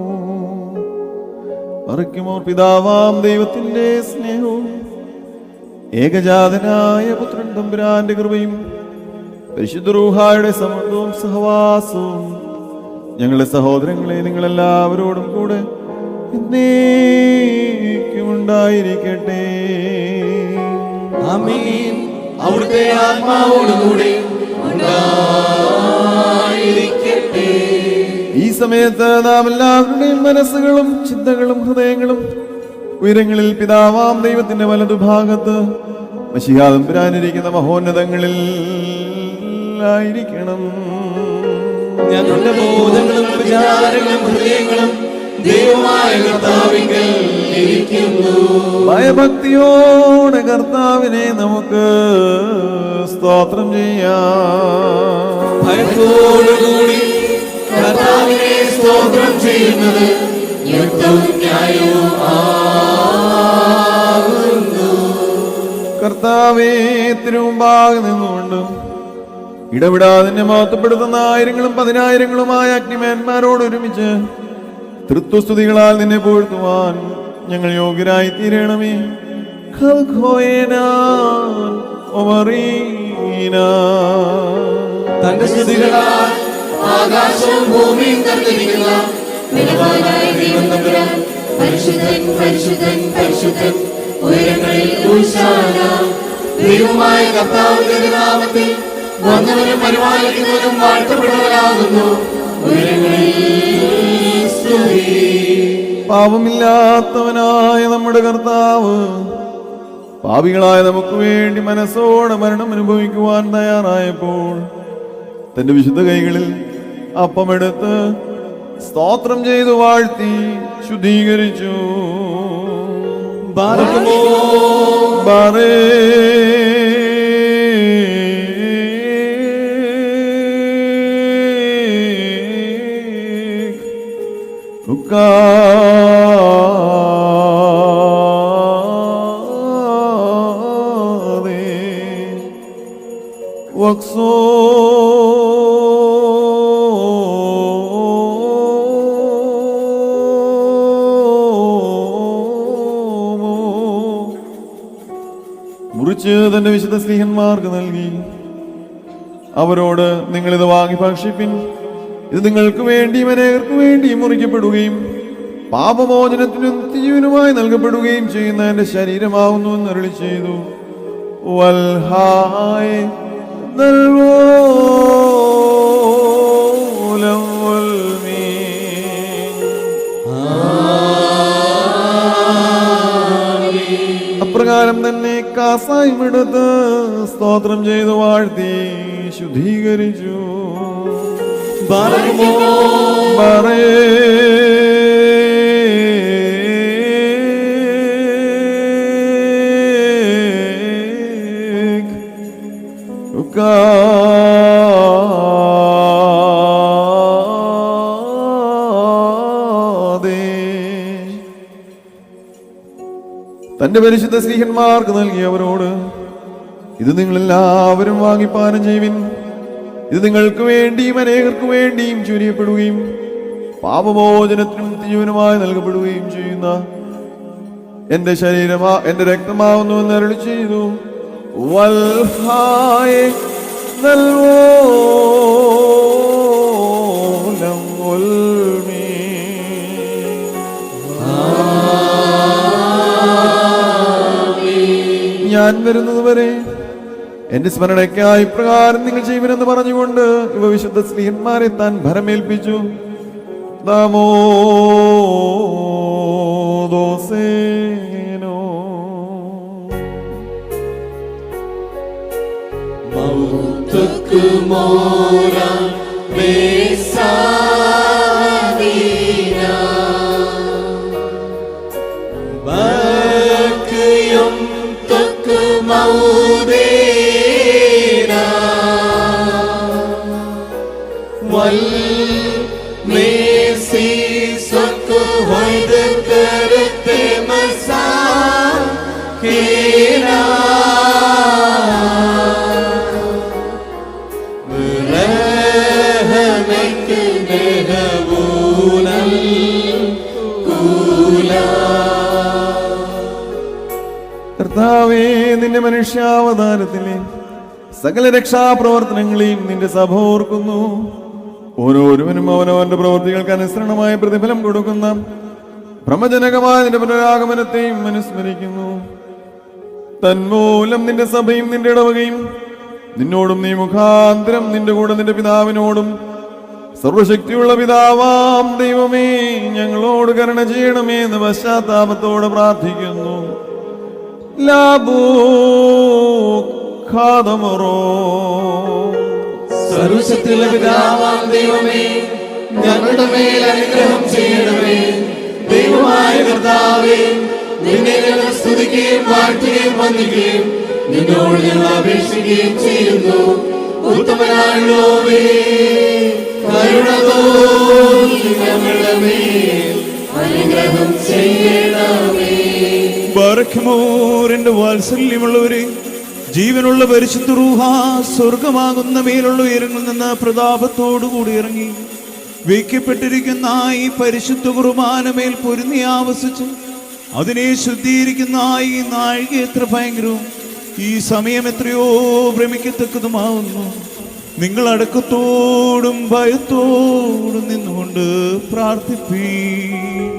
മറിക്കുമോ പിതാവാം ദൈവത്തിന്റെ സ്നേഹവും ഏകജാതനായ പുത്രൻ തമ്പുരാന്റെ കൃപയും പരിശുദ്ധ റൂഹായുടെ സമൃദ്ധവും സഹവാസവും ഞങ്ങളുടെ സഹോദരങ്ങളെ നിങ്ങളെല്ലാവരോടും കൂടെ എന്നേക്കും ഉണ്ടായിരിക്കട്ടെ. ആമീൻ. അവിടുത്തെ ആത്മാവോടുകൂടി ഉണ്ടായിരിക്കട്ടെ. ഈ സമയത്ത് നാം എല്ലാവരുടെയും മനസ്സുകളും ചിന്തകളും ഹൃദയങ്ങളും ഉയരങ്ങളിൽ പിതാവാം ദൈവത്തിന്റെ വലതുഭാഗത്ത് മശിഹാ തമ്പുരാനിരിക്കുന്ന മഹോന്നതങ്ങളിൽ ആയിരിക്കണം. ഞങ്ങളുടെ ബോധങ്ങളും വിചാരങ്ങളും ഹൃദയങ്ങളും ദൈവമായ കർത്താവിങ്കൽ ഇരിക്കുന്നു. ഭയഭക്തിയോടെ കർത്താവിനെ നമുക്ക് സ്തോത്രം ചെയ്യാം. ഭയത്തോടുകൂടി കർത്താവിനെ സ്തോത്രം ചെയ്യുന്നത് യുക്തവും ന്യായവും ആകുന്നു. കർത്താവേ, തിരുമുമ്പാകെ നിന്നുകൊണ്ട് ഇടപെടാതെ നിന്നെ മഹത്വപ്പെടുത്തുന്ന ആയിരങ്ങളും പതിനായിരങ്ങളുമായ അഗ്നിമേന്മാരോട് ഒരുമിച്ച് തൃത്വസ്തുതികളാൽ നിന്നെ പുകഴ്ത്തുവാൻ ഞങ്ങൾ യോഗ്യരായി തീരണമേ. തന്റെ സ്തുതികളാൽ ആകാശവും ഭൂമിയും തന്നിരിക്കുന്ന ബലവാനായ ദൈവം തമ്പുരാൻ പരിശുദ്ധൻ പരിശുദ്ധൻ പരിശുദ്ധൻ ഉയരങ്ങളിൽ ഹോശാന. ദൈവമായ കർത്താവിന്റെ നാമത്തിൽ വന്നവനും പരിപാലിക്കുന്നവനും വാഴ്ത്തപ്പെട്ടവരാകുന്നു. ഉയരങ്ങളിൽ സ്തുതി. പാപമില്ലാത്തവനായ നമ്മുടെ കർത്താവ് പാപികളായ നമുക്ക് വേണ്ടി മനസ്സോടെ മരണം അനുഭവിക്കുവാൻ തയ്യാറായപ്പോൾ തന്റെ വിശുദ്ധ കൈകളിൽ അപ്പമെടുത്ത് സ്തോത്രം ചെയ്തു വാഴ്ത്തി ശുദ്ധീകരിച്ചു. മുറിച്ച് തന്റെ വിശുദ്ധ സ്നേഹന്മാർക്ക് നൽകി അവരോട്, നിങ്ങളിത് വാങ്ങി ഭക്ഷിപ്പിൻ. ഇത് നിങ്ങൾക്ക് വേണ്ടിയും അനേകർക്ക് വേണ്ടിയും മുറിക്കപ്പെടുകയും പാപമോചനത്തിനും നിത്യജീവനുമായി നൽകപ്പെടുകയും ചെയ്യുന്ന എന്റെ ശരീരമാവുന്നു എന്ന് അരുളി ചെയ്തു. വൽഹായ് അപ്രകാരം തന്നെ കാസായും എടുത്ത് സ്തോത്രം ചെയ്തു വാഴ്ത്തി ശുദ്ധീകരിച്ചു. ഓർക്കാതെ തന്റെ പരിശുദ്ധ സ്നേഹന്മാർക്ക് നൽകിയവരോട് ഇത് നിങ്ങളെല്ലാവരും വാങ്ങിപ്പാനം ചെയ്യുവിൻ. ഇത് നിങ്ങൾക്ക് വേണ്ടിയും അനേകർക്ക് വേണ്ടിയും ചൊരിയപ്പെടുകയും പാപമോചനത്തിനും ജീവനുമായി നൽകപ്പെടുകയും ചെയ്യുന്ന എന്റെ എന്റെ രക്തമാവുന്നു എന്ന് അരുളി ചെയ്തു. വൽഹായ് നൽവോലം ഉൽമീ. ഞാൻ വരുന്നതുവരെ എന്റെ സ്മരണയ്ക്കായി പ്രകാരം നിങ്ങൾ ചെയ്യുമെന്ന് പറഞ്ഞുകൊണ്ട് ഇവ വിശുദ്ധ സ്ത്രീയന്മാരെ താൻ ഭരമേൽപ്പിച്ചു. ദാമോദോസേനോ മൗത്തുക്ക് മോരാ ബേസാദീന ബക്യം തക്ക് മൗദേന വൽ മേസി സക്ക് ഹൈദ करते मसा केना रहमत नहबूनल കൂലാ. കർത്താവേ, നിന്റെ മനുഷ്യാവതാരത്തിലെ സകല രക്ഷാപ്രവർത്തനങ്ങളെയും നിന്റെ സഭ ഓർക്കുന്നു. ഓരോരുവനും അവനവന്റെ പ്രവൃത്തികൾക്ക് അനുസരണമായ പ്രതിഫലം കൊടുക്കുന്ന ഭ്രമജനകമായ നിന്റെ പുനരാഗമനത്തെയും അനുസ്മരിക്കുന്നു. തന്മൂലം നിന്റെ സഭയും നിന്റെ ഇടവകയും നിന്നോടും നീ മുഖാന്തരം നിന്റെ കൂടെ നിന്റെ പിതാവിനോടും സർവശക്തിയുള്ള പിതാവാം ദൈവമേ ഞങ്ങളോട് കരുണ ചെയ്യണമേ എന്ന് പശ്ചാത്താപത്തോടെ പ്രാർത്ഥിക്കുന്നു. ലാബൂ ഖാദമറോ. സർവശക്തിയുള്ള പിതാവാം ദൈവമേ ഞങ്ങളുടെ മേൽ അനുഗ്രഹം ചെയ്യണമേ. ദൈവമായ കർത്താവേ, നിന്നെ ഞങ്ങൾ സ്തുതിക്കുകയും വാഴ്ത്തുകയും വന്ദിക്കുകയും നിന്നോട് ഞങ്ങൾ അപേക്ഷിക്കുകയും ചെയ്യുന്നു. ഉത്തമനായുള്ളോവേ, കരുണ തോന്നി ഞങ്ങളുടെ മേൽ അനുഗ്രഹം ചെയ്യണമേ. ബാറഖ്മോറിന്റെ വാത്സല്യമുള്ളവരെ, ജീവനുള്ള പരിശുദ്ധ റൂഹ സ്വർഗമാകുന്ന മേലുള്ള ഉയരങ്ങളിൽ നിന്ന് പ്രതാപത്തോടുകൂടി ഇറങ്ങി വയ്ക്കപ്പെട്ടിരിക്കുന്ന ഈ പരിശുദ്ധ കുർബാനമേൽ പൊരുന്നി ആവസിച്ച് അതിനെ ശുദ്ധീകരിക്കുന്ന ഈ നാഴിക എത്ര ഭയങ്കരവും ഈ സമയം എത്രയോ ഭ്രമിക്കത്തക്കതുമാവുന്നു. നിങ്ങൾ അടക്കത്തോടും ഭയത്തോടും നിന്നുകൊണ്ട് പ്രാർത്ഥിപ്പീൻ.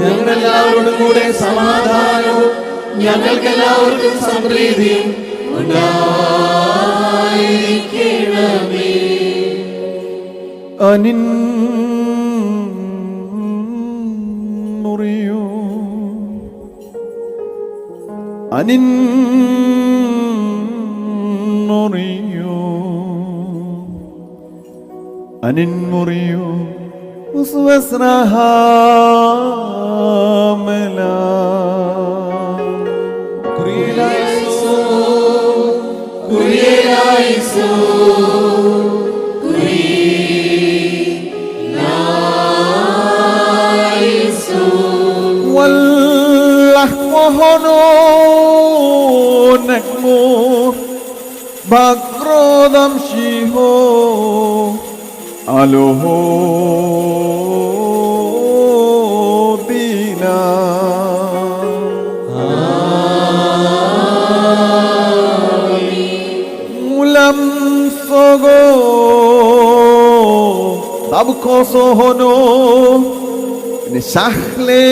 ഞങ്ങളെല്ലാവരോടും കൂടെ സമാധാനവും ഞങ്ങൾക്കെല്ലാവർക്കും സമൃദ്ധിയും ഉണ്ടായിരിക്കണമേ. Anin മുറിയോ Anin മുറിയോ Anin മുറിയോ ഉസ്വസ്രഹാമല കുരിയലായിസോ കുരിയലായിസോ Bagrodam shiho aloho dina mulam sogo tabko sohono nishahle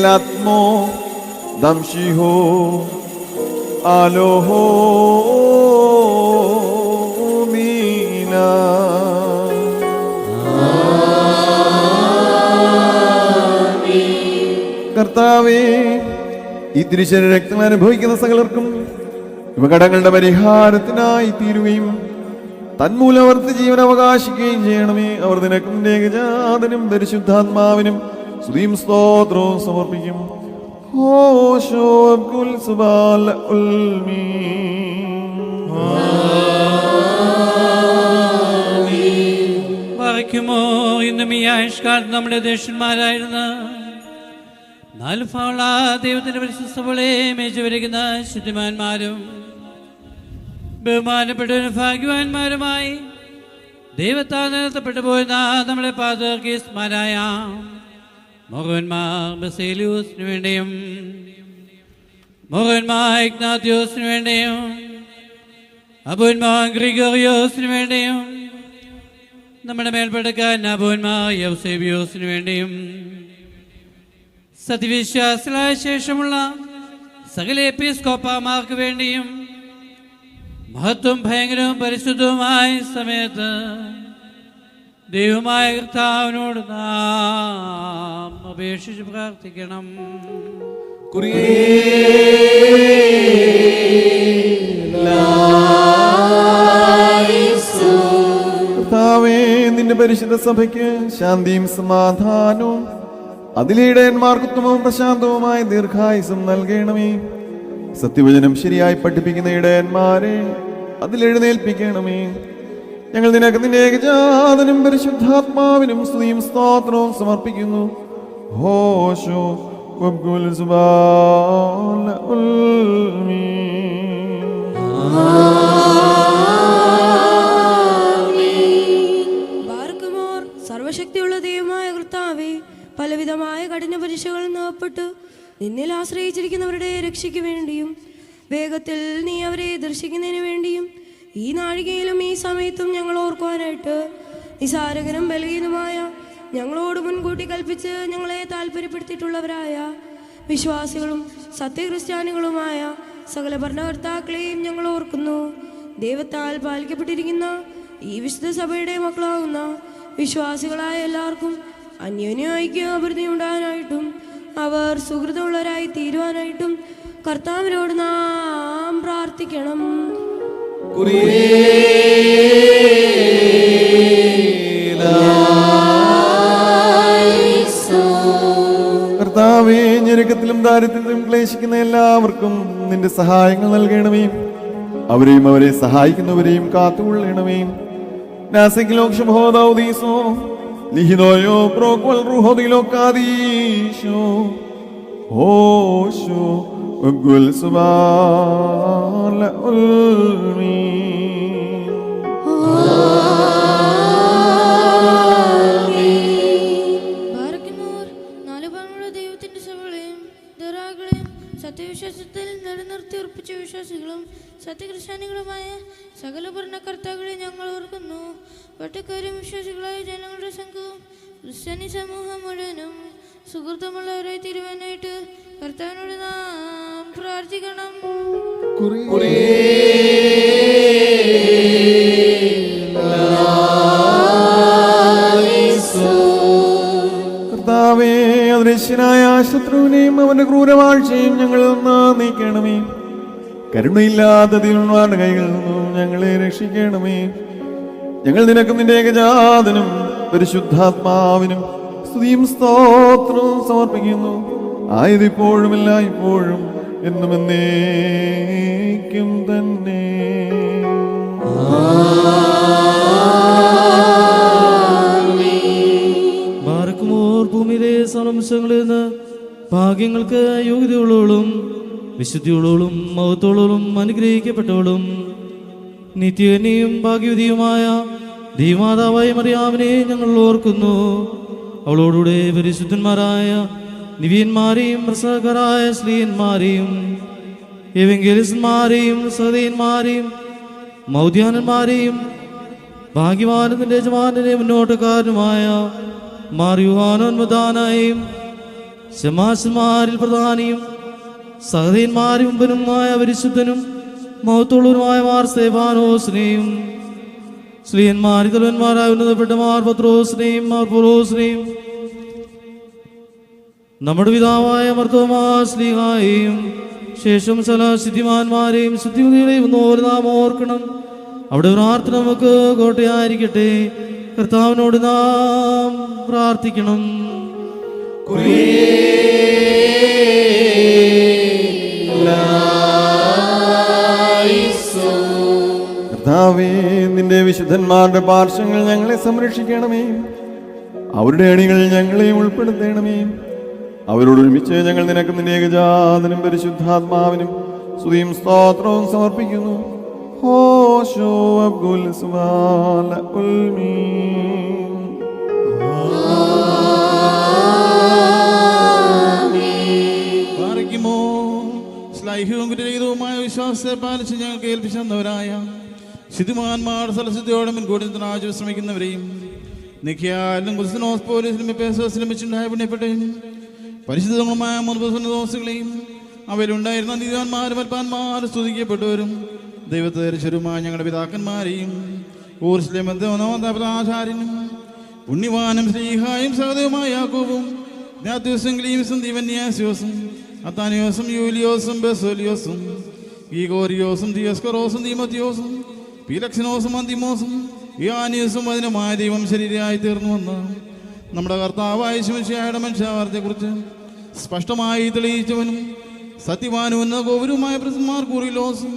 latmo damshiho aloho mina. കർത്താവേ, ഈ തിരുശരീര രക്തം അനുഭവിക്കുന്ന സകലർക്കും ഇവ കടങ്ങളുടെ പരിഹാരത്തിനായി തീരുകയും തന്മൂലം അവർക്ക് ജീവൻ അവകാശിക്കുകയും ചെയ്യണമേ. അവർ നിനക്കും ഏകജാതനും പരിശുദ്ധാത്മാവിനും സ്തുതിയും സ്തോത്രവും സമർപ്പിക്കും. വരയ്ക്കുമോ ഇന്നും ഈ ആയുഷ്കാലത്ത് നമ്മുടെ ദേശന്മാരായിരുന്ന 4 ഫാള ദൈവത്തിന്റെ പരിശുദ്ധകളെ മേച്ചുവരിക്കുന്ന ശുദ്ധിമാന്മാരും ബഹുമാനപ്പെട്ടവരും ഭാഗ്യവാന്മാരുമായി ദൈവത്താൽ നിർത്തപ്പെട്ടു പോയിരുന്ന നമ്മുടെ പാതർക്കീസ്മാരായ മോഹന്മാർ ബസേലിയൂസിനു വേണ്ടിയും മോഹന്മാർ ഇഗ്നാത്യോസിനു വേണ്ടിയും അബോന്മാർ ഗ്രിഗോറിയോസിനു വേണ്ടിയും നമ്മുടെ മേൽപ്പെടുക്കാൻ അബോന്മാർ യൗസേബിയോസിനു വേണ്ടിയും സത്യവിശ്വാസികളായ ശേഷമുള്ള സകല എപ്പിസ്കോപ്പമാർക്ക് വേണ്ടിയും മഹത്വം ഭയങ്കരവും പരിശുദ്ധവുമായ സമയത്ത് ദൈവമായ കർത്താവിനോട് നാം അപേക്ഷിച്ച് പ്രാർത്ഥിക്കണം. കർത്താവേ, നിന്റെ പരിശുദ്ധ സഭയ്ക്ക് ശാന്തിയും സമാധാനവും അതിലിടയന്മാർക്ക് ഉത്തമവും പ്രശാന്തവുമായ ദീർഘായുസും നൽകണമേ. സത്യവചനം ശരിയായി പഠിപ്പിക്കുന്ന ഇടയന്മാരെ അതിലെഴുന്നേൽപ്പിക്കണമേ. ഞങ്ങൾ നിനക്ക് നിന്റെ ഏകജാതനും പരിശുദ്ധാത്മാവിനും സ്തുതിയും സ്തോത്രവും സമർപ്പിക്കുന്നു. ഹോശോ വബ്ഗുൽ സുബാന ഉൽമീ. ബാർക്കുമോർ സർവശക്തിയുള്ള ദൈവമായ കർത്താവേ, പലവിധമായ കഠിന പരീക്ഷകളിൽ നിന്നപ്പെട്ട് നിന്നിൽ ആശ്രയിച്ചിരിക്കുന്നവരുടെ രക്ഷയ്ക്ക് വേണ്ടിയും വേഗത്തിൽ നീ അവരെ ദർശിക്കുന്നതിന് വേണ്ടിയും ഈ നാഴികയിലും ഈ സമയത്തും ഞങ്ങൾ ഓർക്കുവാനായിട്ട് നിസാരകനും ബലഹീനമായ ഞങ്ങളോട് മുൻകൂട്ടി കൽപ്പിച്ച് ഞങ്ങളെ താല്പര്യപ്പെടുത്തിയിട്ടുള്ളവരായ വിശ്വാസികളും സത്യക്രിസ്ത്യാനികളുമായ സകല ഭരണകർത്താക്കളെയും ഞങ്ങൾ ഓർക്കുന്നു. ദൈവത്താൽ പാലിക്കപ്പെട്ടിരിക്കുന്ന ഈ വിശുദ്ധ സഭയുടെ മക്കളാകുന്ന വിശ്വാസികളായ എല്ലാവർക്കും അന്യോന്യ ഐക്യാഭിവൃദ്ധി ഉണ്ടാകാനായിട്ടും അവർ സുഹൃത്തുള്ളവരായി തീരുവാനായിട്ടും കർത്താവിനോട് നാം പ്രാർത്ഥിക്കണം. കർത്താവേ, ഞെരുക്കത്തിലും ദാരിദ്ര്യത്തിലും ക്ലേശിക്കുന്ന എല്ലാവർക്കും നിന്റെ സഹായങ്ങൾ നൽകണമേ. അവരെയും അവരെ സഹായിക്കുന്നവരെയും കാത്തുകൊള്ളണമേ. ലിഹിതോയോ പ്രോക്വൽ റുഹോദിലോ കാദീശോ ഹോശോ ഉഗ്വൽ സുബാല ഉൽമീ. സത്യവിശ്വാസത്തിൽ നിലനിർത്തി ഉറപ്പിച്ച വിശ്വാസികളും സത്യക്രിസ്ത്യാനികളുമായ സകല ഭരണകർത്താക്കളെ ഞങ്ങൾ ഓർക്കുന്നു. വട്ടക്കാരും വിശ്വാസികളായ ജനങ്ങളുടെ സംഘവും ക്രിസ്ത്യാനി സമൂഹം മുഴുവനും സുഹൃത്തുമുള്ളവരായി തീരുവാനായിട്ട് കർത്താവിനോട് നാം പ്രാർത്ഥിക്കണം. കർത്താവേ, അദൃശ്യനായ ശത്രുവിനെയും അവന്റെ ക്രൂരവാഴ്ചയും ഞങ്ങൾ നീക്കണമേ. കരുണയില്ലാത്ത ദൈവങ്ങളുടെ കൈകളിൽ നിന്നും ഞങ്ങളെ രക്ഷിക്കണമേ. ഞങ്ങൾ നിനക്ക് നിന്റെ ഏകജാതനും പരിശുദ്ധാത്മാവിനും സ്തുതിയും സ്തോത്രവും സമർപ്പിക്കുന്നു. ആയതിപ്പോഴും എല്ലായ്പ്പോഴും എന്നും എന്നേക്കും തന്നെ. ബാർക്കുമോർ ഭൂമിയിലെ സർവംശങ്ങളിൽ നിന്ന് ഭാഗ്യങ്ങൾക്ക് യോഗ്യതയുള്ളവളും വിശുദ്ധിയുള്ളവളും മഹത്വമുള്ളവളും അനുഗ്രഹിക്കപ്പെട്ടവളും നിത്യകന്യയും ഭാഗ്യവതിയുമായ ദൈവമാതാവായ മറിയാമിനെ ഞങ്ങൾ ഓർക്കുന്നു. അവളോടുകൂടെ പരിശുദ്ധന്മാരായ നിവ്യന്മാരെയും പ്രസംഗകരായ സ്ത്രീയന്മാരെയും എവങ്കേലിസ്തന്മാരെയും സഹോദയന്മാരെയും മൗദ്യാനന്മാരെയും ഭാഗ്യവാനത്തിന്റെ യജമാനന്റെ മുന്നോട്ടുകാരനുമായ മാർ യോഹാനോന്മദാനായും ശമാശന്മാരിൽ പ്രധാനിയും സഹോദയന്മാരും മുമ്പനുമായ പരിശുദ്ധനും മഹത്വമുള്ളവരുമായ മാർ സ്തെഫാനോസിനെയും സ്ത്രീയന്മാരിൽ തലവന്മാരായ ഉന്നതപ്പെട്ട മാർ പത്രോസിനെയും മാർ പൗലോസിനെയും നമ്മുടെ പിതാവായ മർത്തോമാ ശ്ലീഹായെയും ശേഷം ചില സിദ്ധിമാന്മാരെയും സിദ്ധിമതികളെയും ഒന്നോര് നാം ഓർക്കണം. അവിടെ പ്രാർത്ഥന നമുക്ക് കോട്ടയായിരിക്കട്ടെ. കർത്താവിനോട് നാം പ്രാർത്ഥിക്കണം. കർത്താവേ, നിന്റെ വിശുദ്ധന്മാരുടെ പാർശ്വങ്ങൾ ഞങ്ങളെ സംരക്ഷിക്കണമേ. അവരുടെ അണികൾ ഞങ്ങളെ ഉൾപ്പെടുത്തണമേ. അവരോടൊരുമിച്ച് ഞങ്ങൾ നിനക്ക് നിന്റെ ഏകജാതനും പരിശുദ്ധാത്മാവിനും സ്തുതിയും സ്തോത്രവും സമർപ്പിക്കുന്നു. ഹോശോ അബ്ദുൽ സുബ്ഹാന ഉൽമീൻ. സ്ലൈഹ്യവും വിശ്വാസത്തെ പാലിച്ച് ഞങ്ങൾക്ക് ഏൽപ്പിച്ചവരായ ശുദ്ധിമാന്മാർ സലസിദ്ധിയോടെ മുൻകൂട്ടി ശ്രമിക്കുന്നവരെയും നിഖ്യാലും ക്രിസ്തുനോസ് പോലീസിലും ലഭിച്ചുണ്ടായ പുണ്യപ്പെട്ടയും പരിശുദ്ധങ്ങളുമായ ദോസുകളെയും അവയിലുണ്ടായിരുന്ന നീതിവാന്മാരും അൽപ്പാന്മാരും സ്തുതിക്കപ്പെട്ടവരും ദൈവത്തെ ധരിച്ചവരുമായ ഞങ്ങളുടെ പിതാക്കന്മാരെയും ഊർസ്ലിമാചാര്യനും പുണ്യവാനും ശ്രീഹായും സഹദേവുമായ യാക്കോബും ജ്ഞാത്യോസും സന്ദീവന്യാസ്യോസും അത്താനിയോസും യൂലിയോസും ബെസോലിയോസും ഗീഗോരിയോസും ദിയോസ്കറോസും ദീമത്തിയോസും പീലക്സിനോസും അന്തിമോസും യാനിയോസും അതിനുമായ ദൈവം ശരീരമായി തീർന്നു വന്ന നമ്മുടെ കർത്താവായ ശിവശിയായുടെ മനുഷ്യാവാർത്തയെക്കുറിച്ച് സ്പഷ്ടമായി തെളിയിച്ചവനും സത്യവാനും എന്ന ഗോപുരവുമായ പ്രസന്മാർ കൂറിലോസും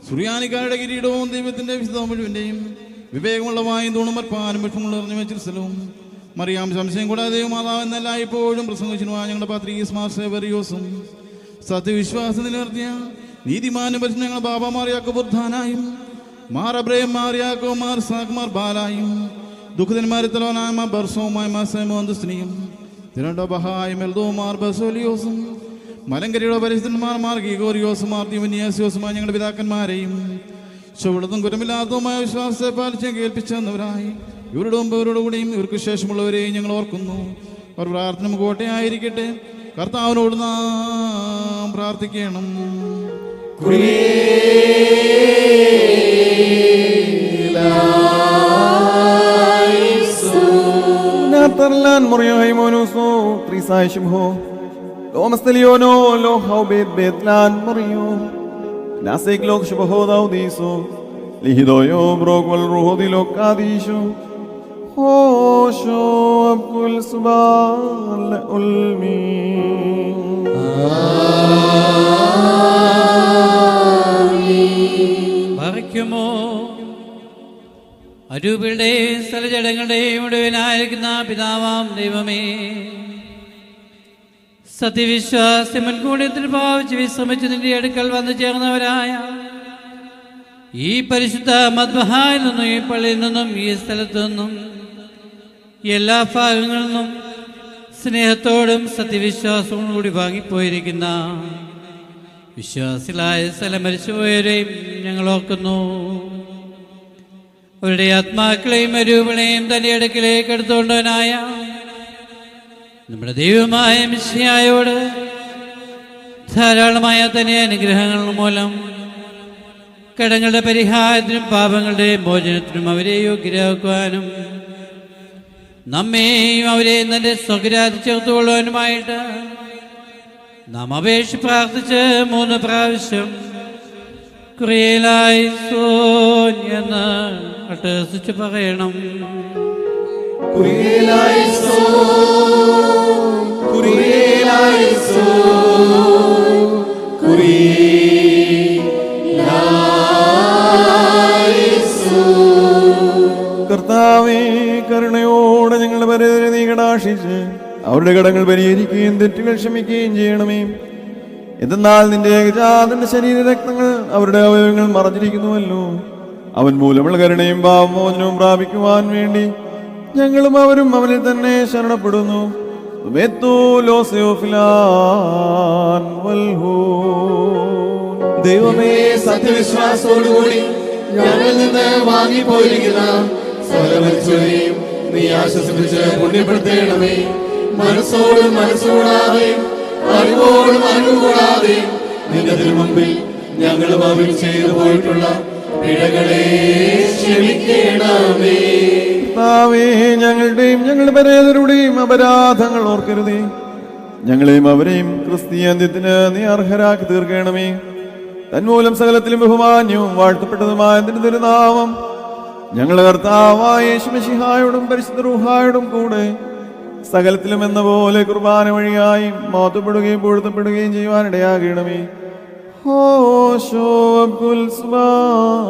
സുറിയാനിക്കാരുടെ കിരീടവും ദൈവത്തിന്റെ വിശുദ്ധ മുഴുവൻ്റെയും വിവേകമുള്ള വായും തൂണുമർപ്പാനും വിഷമുള്ള അറിഞ്ഞു വെച്ചിരിസലവും മറിയാം സംശയം കൂടാതെ മാതാവ് എന്നല്ല ഇപ്പോഴും പ്രസംഗിച്ചിനുമായ ഞങ്ങളുടെ പാത്രീസ് മാർ സേവറിയോസും സത്യവിശ്വാസം നിലനിർത്തിയ നീതിമാനും പരിശുദ്ധ ഞങ്ങളുടെ ബാബ മാറിയാക്കോ ബുർധാനായും മാർ അബ്രേം മാറിയാക്കോ മാർ സാഖ്മാർ ബാലായും ദുഃഖിതന്മാരെ തലവനായ മാർ ബർസോമായ മാർ സൈമോന്തുസ്നിയും തിരണ്ടോ ബഹായും എൽദോ മാർ ബസോലിയോസും മലങ്കരയുടെ പരിശുദ്ധന്മാർ മാർ ഗീഗോറിയോസും മാർ ദിവന്യാസിയോസുമായ ഞങ്ങളുടെ പിതാക്കന്മാരെയും ചുവടത്തും കുറ്റമില്ലാത്തതുമായ വിശ്വാസത്തെ പാലിച്ച് കേൾപ്പിച്ചവരായി ഇവരുടെ മുമ്പ് ഇവരോടുകൂടിയും ഇവർക്ക് ശേഷമുള്ളവരെയും ഞങ്ങൾ ഓർക്കുന്നു. അവർ പ്രാർത്ഥന കോട്ടയായിരിക്കട്ടെ. കർത്താവിനോട് നാം പ്രാർത്ഥിക്കണം. Lihidoyo brogwal ruho dilo kadisho Hosho abkul subal ulmin. ഭവിക്കുമോ അരൂപികളുടെയും സ്ഥലജടങ്ങളുടെയും ഒടുവിനായിരിക്കുന്ന പിതാവാം ദൈവമേ, സത്യവിശ്വാസി മുൻകൂടിയത്തിൽ ഭാവിച്ച് വിശ്രമിച്ച് നിന്റെ അടുക്കൽ വന്നു ചേർന്നവരായ ഈ പരിശുദ്ധ മദ്ബഹായിൽ നിന്നും ഈ പള്ളിയിൽ നിന്നും ഈ സ്ഥലത്തു നിന്നും എല്ലാ ഭാഗങ്ങളിൽ നിന്നും സ്നേഹത്തോടും സത്യവിശ്വാസവും കൂടി വാങ്ങിപ്പോയിരിക്കുന്ന വിശ്വാസികളായ സ്ഥലം മരിച്ചുപോയവരെയും ഞങ്ങൾ ഓർക്കുന്നു. അവരുടെ ആത്മാക്കളെയും അരൂപികളെയും തന്റെ അടുക്കിലേക്ക് എടുത്തുകൊണ്ടവനായ നമ്മുടെ ദൈവമായ മിശിഹായോട് ധാരാളമായ തന്നെ അനുഗ്രഹങ്ങൾ മൂലം കടങ്ങളുടെ പരിഹാരത്തിനും പാപങ്ങളുടെ മോചനത്തിനും അവരെ യോഗ്യരാക്കുവാനും നമ്മെയും അവരെയും തന്റെ സ്വകരാതി ചേർത്തുകൊള്ളുവാനുമായിട്ട് നാം അപേക്ഷ പ്രാർത്ഥിച്ച് 3 പ്രാവശ്യം കുറിയലായി സോൻ എന്ന് അട്ടഹസിച്ച് പറയണം. കർത്താവേ, കരുണയോടെ ഞങ്ങളുടെ പരേതരെ നീ കടാക്ഷിച്ച് അവരുടെ കടങ്ങൾ പരിഹരിക്കുകയും തെറ്റുകൾ ക്ഷമിക്കുകയും ചെയ്യണമേ. എന്തെന്നാൽ നിന്റെ ഏകജാതന്റെ ശരീരരക്തങ്ങൾ അവരുടെ അവയവങ്ങൾ മറഞ്ഞിരിക്കുന്നുവല്ലോ. അവൻ മൂലമുള്ള കരുണയും പാപമോചനവും പ്രാപിക്കുവാൻ വേണ്ടി ഞങ്ങളും അവരും അവനിൽ തന്നെ ശരണപ്പെടുന്നു. ദൈവമേ, സത്യവിശ്വാസത്തോടുകൂടി ഞങ്ങളിൽ നിന്ന് വാങ്ങിപ്പോയിരിക്കുന്ന സകലമരിച്ചവരെയും നീ ആശ്വസിപ്പിച്ച് പുണ്യപ്പെടുത്തേണമേ. മനസ്സോടും മനസ്സുകൂടാതെയും അറിവോടും അറിവുകൂടാതെയും നിന്റെ തിരുമുമ്പിൽ ഞങ്ങളും അവർ ചെയ്തു പോയിട്ടുള്ള പിഴകളെ ക്ഷമിക്കണമേ. ഞങ്ങളുടെയും ഞങ്ങളുടെ പരേതരുടെയും അപരാധങ്ങൾ ഓർക്കരുതേ. ഞങ്ങളെയും അവരെയും ക്രിസ്തീയ അന്ത്യത്തിന് നീ അർഹരാക്കി തീർക്കണമേ. തന്മൂലം സകലത്തിലും ബഹുമാന്യവും വാഴ്ത്തപ്പെട്ടതുമായ നിന്റെ തിരുനാമം ഞങ്ങളുടെ കർത്താവായ യേശുമിശിഹായോടും പരിശുദ്ധ റൂഹായോടും കൂടെ സകലത്തിലും എന്ന പോലെ കുർബാന വഴിയായി മഹത്വപ്പെടുകയും പുഴുത്തപ്പെടുകയും ചെയ്യുവാനിടയാകണമേ. ഹോശോ അബ്ദുൽ സുബ്ഹാൻ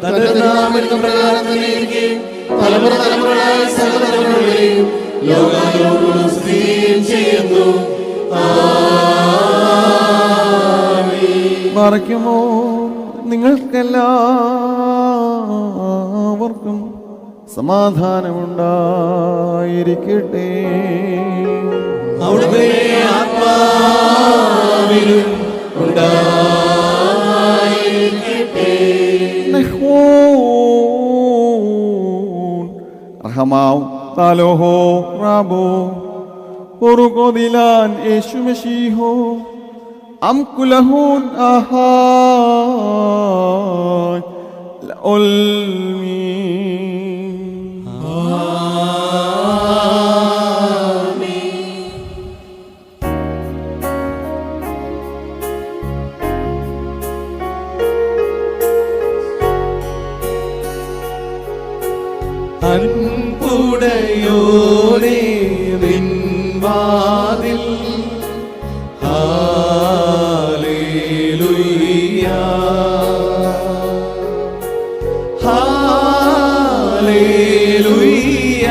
തന്റെ നാമത്തിന് പ്രകാരം തന്നെ ഇരിക്കുകയും തലമുറ തലമുറകളായി സകലതലമുറകളെയും ലോകാലോകങ്ങളും സ്തുതിക്കുകയും ചെയ്യുന്നു. മറയ്ക്കുമോ നിങ്ങൾക്കെല്ലാവർക്കും സമാധാനമുണ്ടായിരിക്കട്ടെ. അവിടുത്തെ ആത്മാവിലും ഉണ്ടായിരിക്കട്ടെ. റഹമാവ് താലോഹോ റാബോ പൊറുകോദിലാൻ യേശു മശീഹോ അംകുലഹൂൻ ആഹായ് ലഉൽമീൻ. അൻപുടയോനേ നിൻ വാതിൽ ഹല്ലേലൂയ ഹല്ലേലൂയ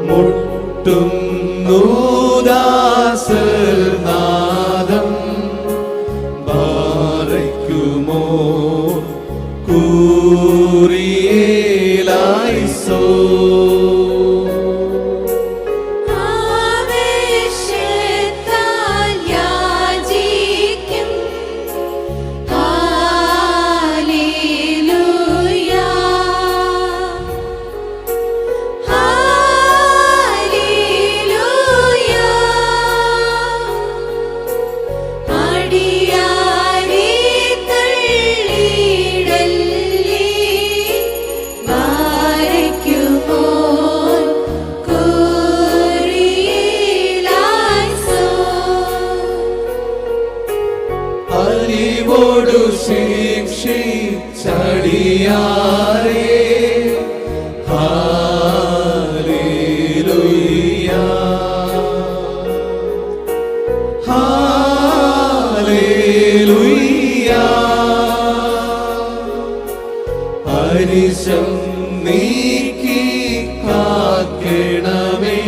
മുട്ടുന്നു ദാസനാദം ബാരയ്ക്കുമോ കൂറിയേലായിസോ. ആവേശത്താൽ യാചിക്കും ഹല്ലേലൂയ ഹല്ലേലൂയ. അടിയാരെ തള്ളിയിടല്ലേ ബാരയ്ക്കുമോൻ കൂറിയേലായിസോ. അറിവോടു ശിക്ഷിച്ചടിയാരേ ഹല്ലേലൂയ ഹല്ലേലൂയ. പരിശം നീക്കി കാക്കണമേ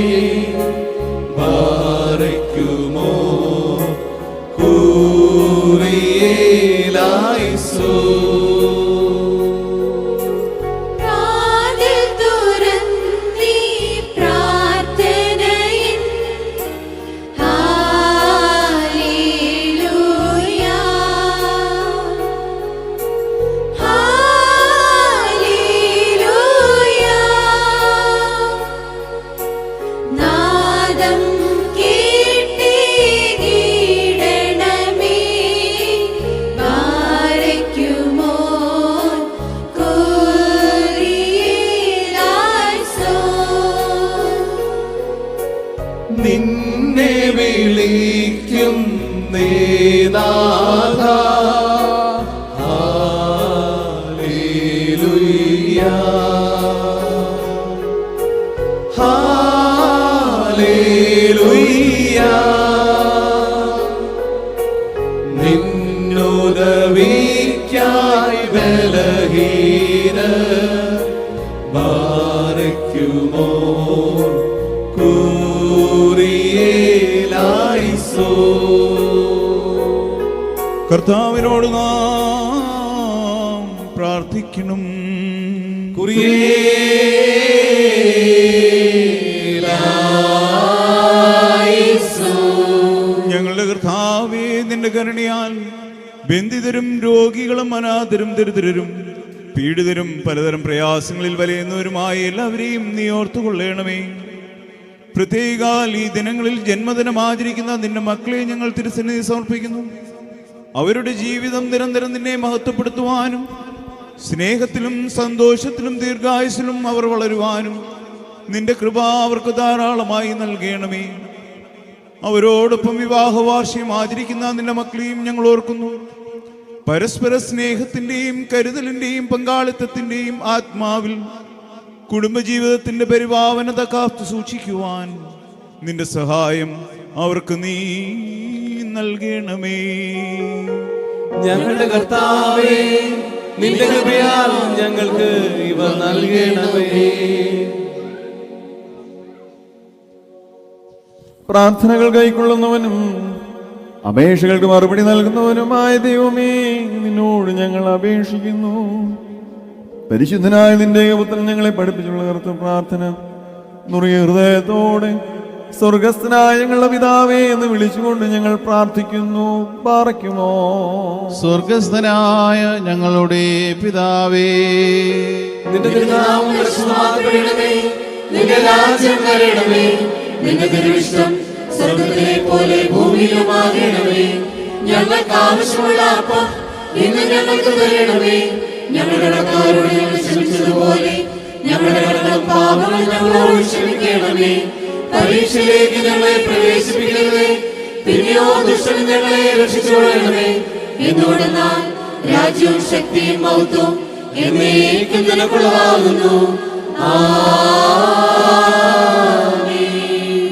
ബാരയ്ക്കുമോ കൂറിയേലായിസോ. പ്രാതിൽ തുറന്നീ പ്രാർത്ഥനയിൻ ഹല്ലേലൂയ ഹല്ലേലൂയ. നാദം കേട്ടേകിടണമേ ബാരയ്ക്കുമോൻ കൂറിയേലായിസോ. നിന്നെ വിളിക്കും നാഥ ഹല്ലേലൂയ ഹല്ലേലൂയ. നിന്നുദവിക്കായി ബലഹീന ബാരയ്ക്കുമോ കൂറിയേലായിസോ. കർത്താവിനോട് നാം പ്രാർത്ഥിക്കണം. ഞങ്ങളുടെ കർത്താവേ, നിന്റെ കരുണയാൽ ബന്ധിതരും രോഗികളും അനാഥരും ദരിദ്രരും പീഡിതരും പലതരം പ്രയാസങ്ങളിൽ വലയുന്നവരുമായ എല്ലാവരെയും നീ ഓർത്തുകൊള്ളണമേ. പ്രത്യേകാൽ ഈ ദിനങ്ങളിൽ ജന്മദിനം ആചരിക്കുന്ന നിന്റെ മക്കളെ ഞങ്ങൾ തിരുസന്നിധി സമർപ്പിക്കുന്നു. അവരുടെ ജീവിതം നിരന്തരം നിന്നെ മഹത്വപ്പെടുത്തുവാനും സ്നേഹത്തിലും സന്തോഷത്തിലും ദീർഘായുസിലും അവർ വളരുവാനും നിന്റെ കൃപ അവർക്ക് ധാരാളമായി നൽകണമേ. അവരോടൊപ്പം വിവാഹ വാർഷികം ആചരിക്കുന്ന നിന്റെ മക്കളെയും ഞങ്ങൾ ഓർക്കുന്നു. പരസ്പര സ്നേഹത്തിൻ്റെയും കരുതലിൻ്റെയും പങ്കാളിത്തത്തിൻ്റെയും ആത്മാവിൽ കുടുംബജീവിതത്തിൻ്റെ പരിപാവനത കാത്തു സൂക്ഷിക്കുവാൻ നിന്റെ സഹായം അവർക്ക് നീ നൽകണമേ. ഞങ്ങളുടെ കർത്താവേ, നിന്റെ കൃപയാൽ ഞങ്ങൾക്ക് ഇവ നൽകണമേ. പ്രാർത്ഥനകൾ കൈക്കൊള്ളുന്നവനും അപേക്ഷകൾക്ക് മറുപടി നൽകുന്നവനുമായ ദൈവമേ, നിന്നോട് ഞങ്ങൾ അപേക്ഷിക്കുന്നു. പരിശുദ്ധനായ നിന്റെ പുത്രൻ ഞങ്ങളെ പഠിപ്പിച്ചുള്ള കർത്ത പ്രാർത്ഥന നുറിയ ഹൃദയത്തോടെ സ്വർഗസ്ഥനായ ഞങ്ങളുടെ പിതാവേ എന്ന് വിളിച്ചുകൊണ്ട് ഞങ്ങൾ പ്രാർത്ഥിക്കുന്നു. പാറയ്ക്കുമോ? സ്വർഗസ്ഥനായ ഞങ്ങളുടെ പിതാവേ, നിന്റെ തിരുനാമം പരിശുദ്ധമാക്കപ്പെടണമേ. നിന്റെ രാജ്യം വരണമേ. നിന്റെ തിരുവിഷ്ടം സ്വർഗ്ഗത്തിലെ പോലെ ഭൂമിയിലുമാകണമേ. ഞങ്ങൾക്ക് ആവശ്യമുള്ള അപ്പം ഇന്ന് ഞങ്ങൾക്ക് തരണമേ. ഞങ്ങളുടെ കടക്കാരോട് ഞങ്ങൾ ക്ഷമിച്ചതുപോലെ ഞങ്ങളുടെ കടങ്ങളും പാപങ്ങളും ഞങ്ങളോട് ക്ഷമിക്കണമേ. പരീക്ഷയിലേക്ക് ഞങ്ങളെ പ്രവേശിപ്പിക്കരുതേ, പിന്നെയോ ദുഷ്ടൻ ഞങ്ങളെ രക്ഷിച്ചുകൊള്ളണമേ. എന്തുകൊണ്ടെന്നാൽ രാജ്യവും ശക്തിയും മഹത്വവും എന്നേക്കും നിനക്കുള്ളതാകുന്നു.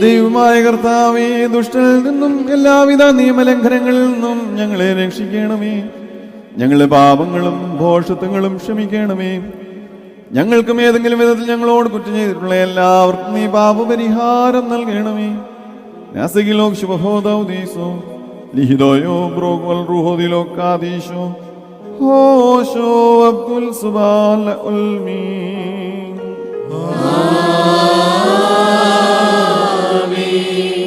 ദൈവമായ കർത്താവേ, ദുഷ്ടനിൽ നിന്നും എല്ലാവിധ നിയമലംഘനങ്ങളിൽ നിന്നും ഞങ്ങളെ രക്ഷിക്കണമേ. ഞങ്ങളുടെ പാപങ്ങളും ഭോഷത്വങ്ങളും ക്ഷമിക്കണമേ. ഞങ്ങൾക്കും ഏതെങ്കിലും വിധത്തിൽ ഞങ്ങളോട് കുറ്റം ചെയ്തിട്ടുള്ള എല്ലാവർക്കും നീ പാപപരിഹാരം നൽകണമേ. നാസകിലോക് ശുഭഹോദൗദീസോ ലിഹിതോയോ ബ്രോഗൽ റുഹോദിലോ കാദീശോ ഹോശോ അബ്ദുൽ സുബാല ഉൽമീ.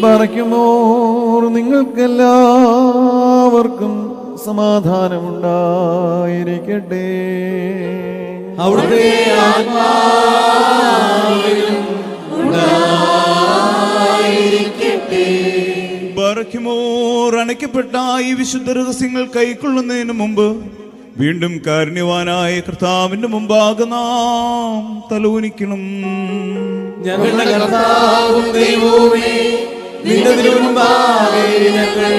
പറയ്ക്കുമോർ നിങ്ങൾക്കെല്ലാവർക്കും സമാധാനമുണ്ടായിരിക്കട്ടെ. അവിടുത്തെ ആത്മാവിനും ഉണ്ടായിരിക്കട്ടെ. ബറയ്ക്കുമോർ അണയ്ക്കപ്പെട്ട ഈ വിശുദ്ധ രഹസ്യങ്ങൾ കൈക്കൊള്ളുന്നതിന് മുമ്പ് വീണ്ടും കാരുണ്യവാനായ കർത്താവിന്റെ മുമ്പാകെ നാം തലൂനിക്കണം. ഞങ്ങളുടെ കർത്താവും ദൈവവുമേ, നിന്റെ തിരുമുമ്പാകെ ഞങ്ങൾ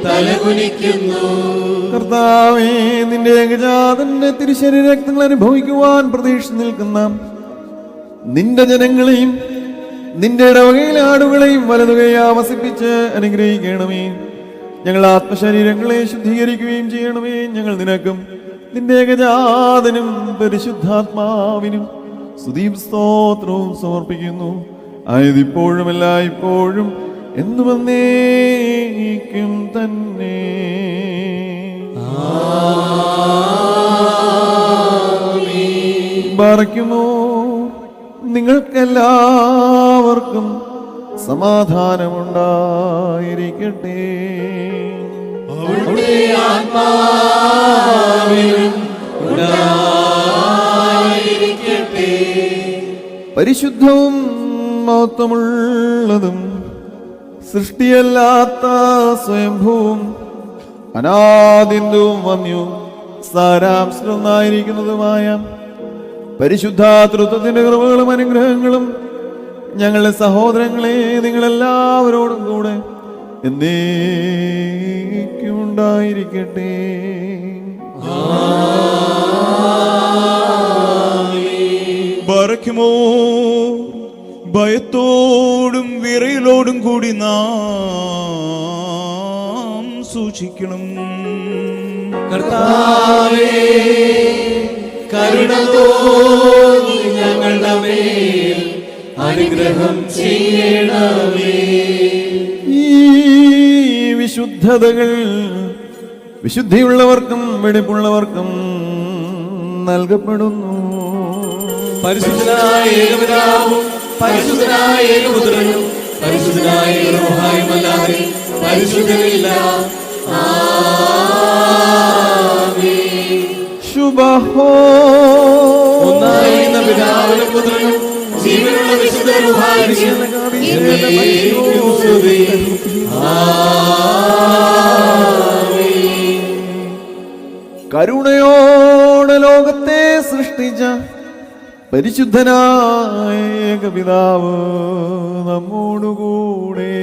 തലകുനിക്കുന്നു. കർത്താവേ, നിന്റെ ഏകജാതന്റെ തിരുശരീര രക്തങ്ങൾ അനുഭവിക്കുവാൻ പ്രതീക്ഷ നിൽക്കുന്ന നിന്റെ ജനങ്ങളെയും നിന്റെ ഇടവകയിലെ ആടുകളെയും വലതുകൈ ആവസിപ്പിച്ച് അനുഗ്രഹിക്കണമേ. ഞങ്ങൾ ആത്മശരീരങ്ങളെ ശുദ്ധീകരിക്കുകയും ചെയ്യണമേ. ഞങ്ങൾ നിനക്കും നിന്റെ ഏകജാതനും പരിശുദ്ധാത്മാവിനും സ്തുതിയും സ്തോത്രവും സമർപ്പിക്കുന്നു. ആയതിപ്പോഴും എല്ലായ്പ്പോഴും എന്നും എന്നേക്കും തന്നെ. ബാറയ്ക്കുമോ? നിങ്ങൾക്കെല്ലാവർക്കും സമാധാനമുണ്ടായിരിക്കട്ടെ. അവിടുത്തെ ആത്മാവിനും ഉണ്ടായിരിക്കട്ടെ. പരിശുദ്ധവും മഹത്വമുള്ളതും സൃഷ്ടിയല്ലാത്ത സ്വയംഭൂവും അനാദിന്ദവും വന്യവും സാരാംശമായിരിക്കുന്നതുമായ പരിശുദ്ധാതൃത്വത്തിന്റെ കൃപകളും അനുഗ്രഹങ്ങളും ഞങ്ങളുടെ സഹോദരങ്ങളെ നിങ്ങളെല്ലാവരോടും കൂടെ എന്നേക്കും ഉണ്ടായിരിക്കട്ടെ. ബറയ്ക്കുമോ? ഭയത്തോടും വിറയലോടും കൂടി നാം സൂക്ഷിക്കണം. കർത്താവേ, കരുണ തോന്നി ഞങ്ങളുടെ മേൽ അനുഗ്രഹം ചെയ്യണമേ. ഈ വിശുദ്ധതകൾ വിശുദ്ധിയുള്ളവർക്കും വെടിപ്പുള്ളവർക്കും നൽകപ്പെടുന്നു. പരിശുദ്ധനായ ഏകപിതാവും പരിശുദ്ധനായ ഏകപുത്രനും പരിശുദ്ധനായ ഏകറൂഹായുമല്ലാതെ പരിശുദ്ധനില്ല. ശുഭഹോ. ഒന്നായിരിക്കുന്ന പിതാവിനും പുത്രനും ജീവനുള്ള വിശുദ്ധ റൂഹായിക്കും എന്നേക്കും സ്തുതി. കരുണയോടെ ലോകത്തെ സൃഷ്ടിച്ച പരിശുദ്ധനായ ഏകപിതാവ് നമ്മോടുകൂടെ.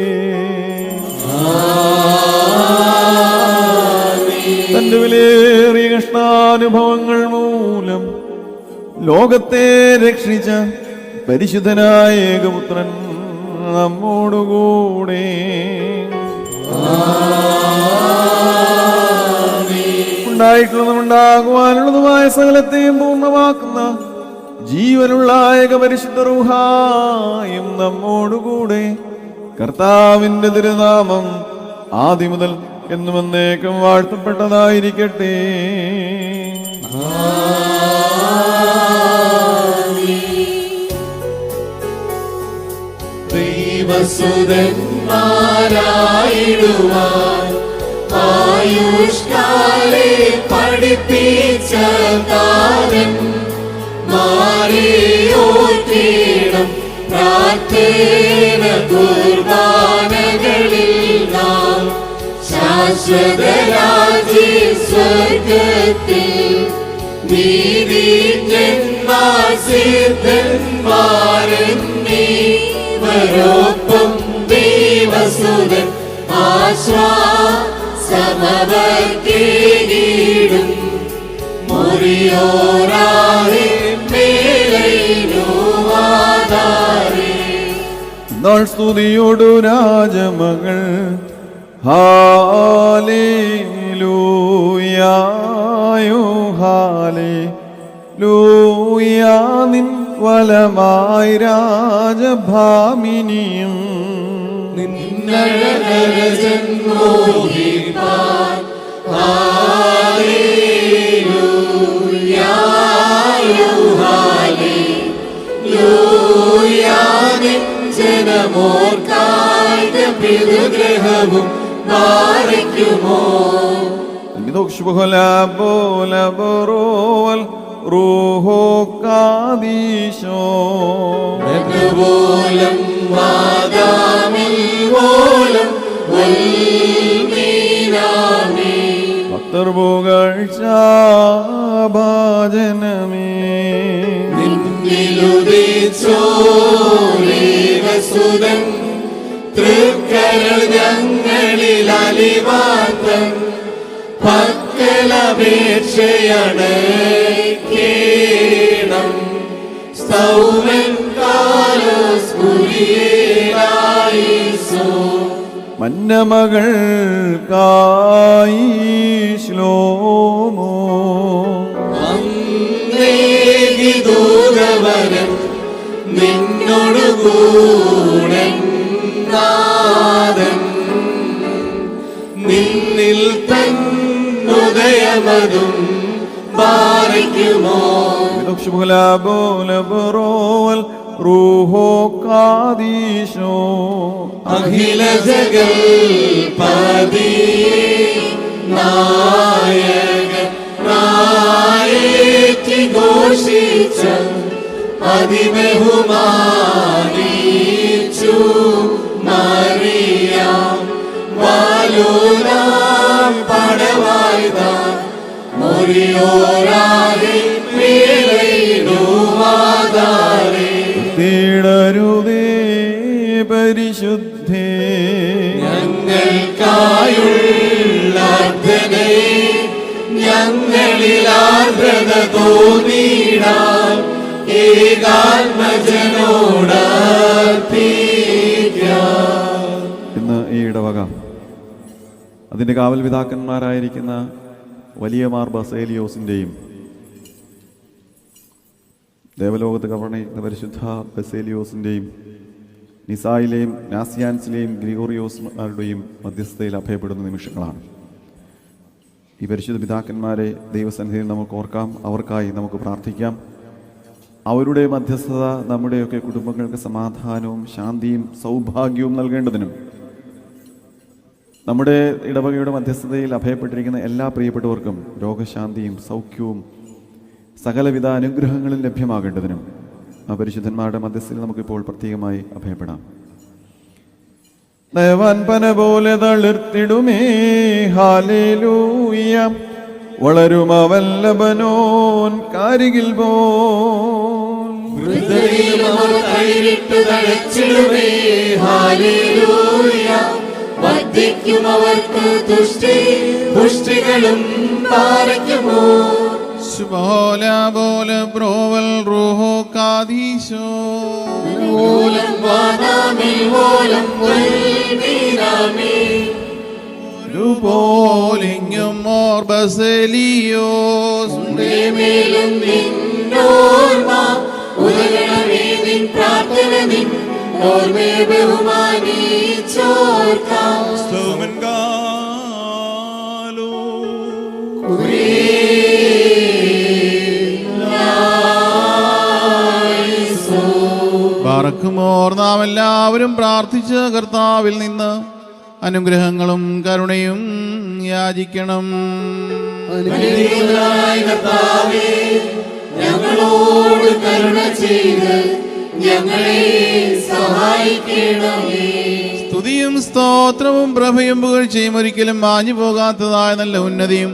തന്റെ വിലയേറിയ കഷ്ടാനുഭവങ്ങൾ മൂലം ലോകത്തെ രക്ഷിച്ച പരിശുദ്ധനായ ഏകപുത്രൻ നമ്മോടുകൂടെ. ഉണ്ടായിട്ടുള്ളതും ഉണ്ടാകുവാനുള്ളതുമായ സകലത്തെയും പൂർണ്ണമാക്കുന്ന ജീവനുള്ള ഏക പരിശുദ്ധ റൂഹായും നമ്മോടുകൂടെ. കർത്താവിന്റെ തിരുനാമം ആദ്യം മുതൽ എന്നും എന്നേക്കും വാഴ്ത്തപ്പെട്ടതായിരിക്കട്ടെ. ദൈവസുതന്മാരായിടുവാൻ ആയുഷ്കാലെ പഠിപ്പിച്ച താരൻ മാറിയോർത്തിടം പ്രാർത്ഥന കുർബാനകളിൽ നാം ശാശ്വത രാജ്യ സ്വർഗത്തിൽ നീതിജ്ഞന്മാർ സിദ്ധന്മാരെന്നീവരൊപ്പം ദൈവസുതൻ ആശ്വാസമവർക്കേകിടും മുറിയോരാഹേ മേലൈനുവാദാരേ. നാൾ സ്തുതിയോടു രാജമകൾ ഹാലേലൂയായോ ഹാലേലൂയാ. നിൻ വലമായി രാജഭാമിനിയും നിന്നഴകരജന്മോഹിപ്പാൻ ഹാലേലൂയാ ഹാലേലൂയാ. നിൻ ജനമോർക്കായ പിതൃഗ്രഹവും പാലിക്കുമോ. റൂഹോ കാദീശോ പോലം വാദാമിൽ പോലം വൽമീനാമേ. ഭക്തർപുകഴ്ചാഭാജനമേ. നിന്നിലുദിച്ചോരേകസുതൻ തൃക്കരൾ ഞങ്ങളിൽ അലിവാർത്തൻ ഭക്തലപേക്ഷയാണ് കേണം. സ്തൗമൻ കാലോസ് കുരിയേലായിസോ. മന്നമകൾക്കായി ശ്ലോമോ അന്നേകി ദൂതവരൻ നിന്നോടു കൂടെ നാദൻ നിന്നിൽ തന്നുദയമതും പാലിക്കുമോ. റൂഹോ കാദീശോ അഖില ജഗൽപതി നായക നായേറ്റി ഘോഷിച്ച അതിബഹുമാനിച്ചു മറിയാം വാലോലാം പടവായ്താൻ മുറിയോരാഹേ മേലൈനുവാദാരേ. തേടരുതേ പരിശുദ്ധേ ഞങ്ങൾക്കായുള്ള അർത്ഥനയെ ഞങ്ങളിൽ ആർദ്രത തോന്നിടാൻ ഏകാത്മജനോടർപ്പിക്കാം. ഇന്ന് ഈ ഇടവക അതിൻ്റെ കാവൽ പിതാക്കന്മാരായിരിക്കുന്ന വലിയ മാർ ബസേലിയോസിൻ്റെയും ദേവലോകത്ത് ഗവർണർ പരിശുദ്ധ ബസേലിയോസിൻ്റെയും നിസായിലെയും നാസിയാൻസിലെയും ഗ്രിഗോറിയോസ്മാരുടെയും മധ്യസ്ഥതയിൽ അഭയപ്പെടുന്ന നിമിഷങ്ങളാണ്. ഈ പരിശുദ്ധ പിതാക്കന്മാരെ ദൈവസന്നിധിയിൽ നമുക്ക് ഓർക്കാം, അവർക്കായി നമുക്ക് പ്രാർത്ഥിക്കാം. അവരുടെ മധ്യസ്ഥത നമ്മുടെയൊക്കെ കുടുംബങ്ങൾക്ക് സമാധാനവും ശാന്തിയും സൗഭാഗ്യവും നൽകേണ്ടതിനും നമ്മുടെ ഇടവകയുടെ മധ്യസ്ഥതയിൽ അഭയപ്പെട്ടിരിക്കുന്ന എല്ലാ പ്രിയപ്പെട്ടവർക്കും രോഗശാന്തിയും സൗഖ്യവും സകലവിധ അനുഗ്രഹങ്ങളും ലഭ്യമാകേണ്ടതിനും ആ പരിശുദ്ധന്മാരുടെ മധ്യസ്ഥതയിൽ നമുക്കിപ്പോൾ പ്രത്യേകമായി അഭയപ്പെടാം. നയവാൻ പന പോലെ തളിർത്തിടുമേ ഹാലേലൂയ. വളരും അവൻ ലബനോൻ കാരികിൽ പോൽ. ഹൃദയം അവർ കൈവിട്ടു തഴച്ചിടുമേ ഹാലേലൂയ. വർദ്ധിക്കും അവർക്ക് പുഷ്ടികളും പാലിക്കുമോ. ബ്രോവൽ റൂഹോ കാദീശോ മൂലം വാദാമിൽ പോലിങ്ങും മോർ ബസേലിയോസ് മേലും നിന്നോർമ്മ ഉലകണമേ നിൻ പ്രാർത്ഥന നിൻ ഓർമ്മയെ ബഹുമാനിച്ചോർക്കാം. സ്തോമൻ കാലോ പറക്കുമോർ നാം എല്ലാവരും പ്രാർത്ഥിച്ച് കർത്താവിൽ നിന്ന് അനുഗ്രഹങ്ങളും കരുണയും യാചിക്കണം. അനുഗ്രഹീതനായ കർത്താവേ, ഞങ്ങളോട് കരുണ ചെയ്ത് ഞങ്ങളെ സഹായിക്കണമേ. സ്തുതിയും സ്തോത്രവും പ്രഭയും പുകഴ്ചയും ഒരിക്കലും മാഞ്ഞു പോകാത്തതായ നല്ല ഉന്നതിയും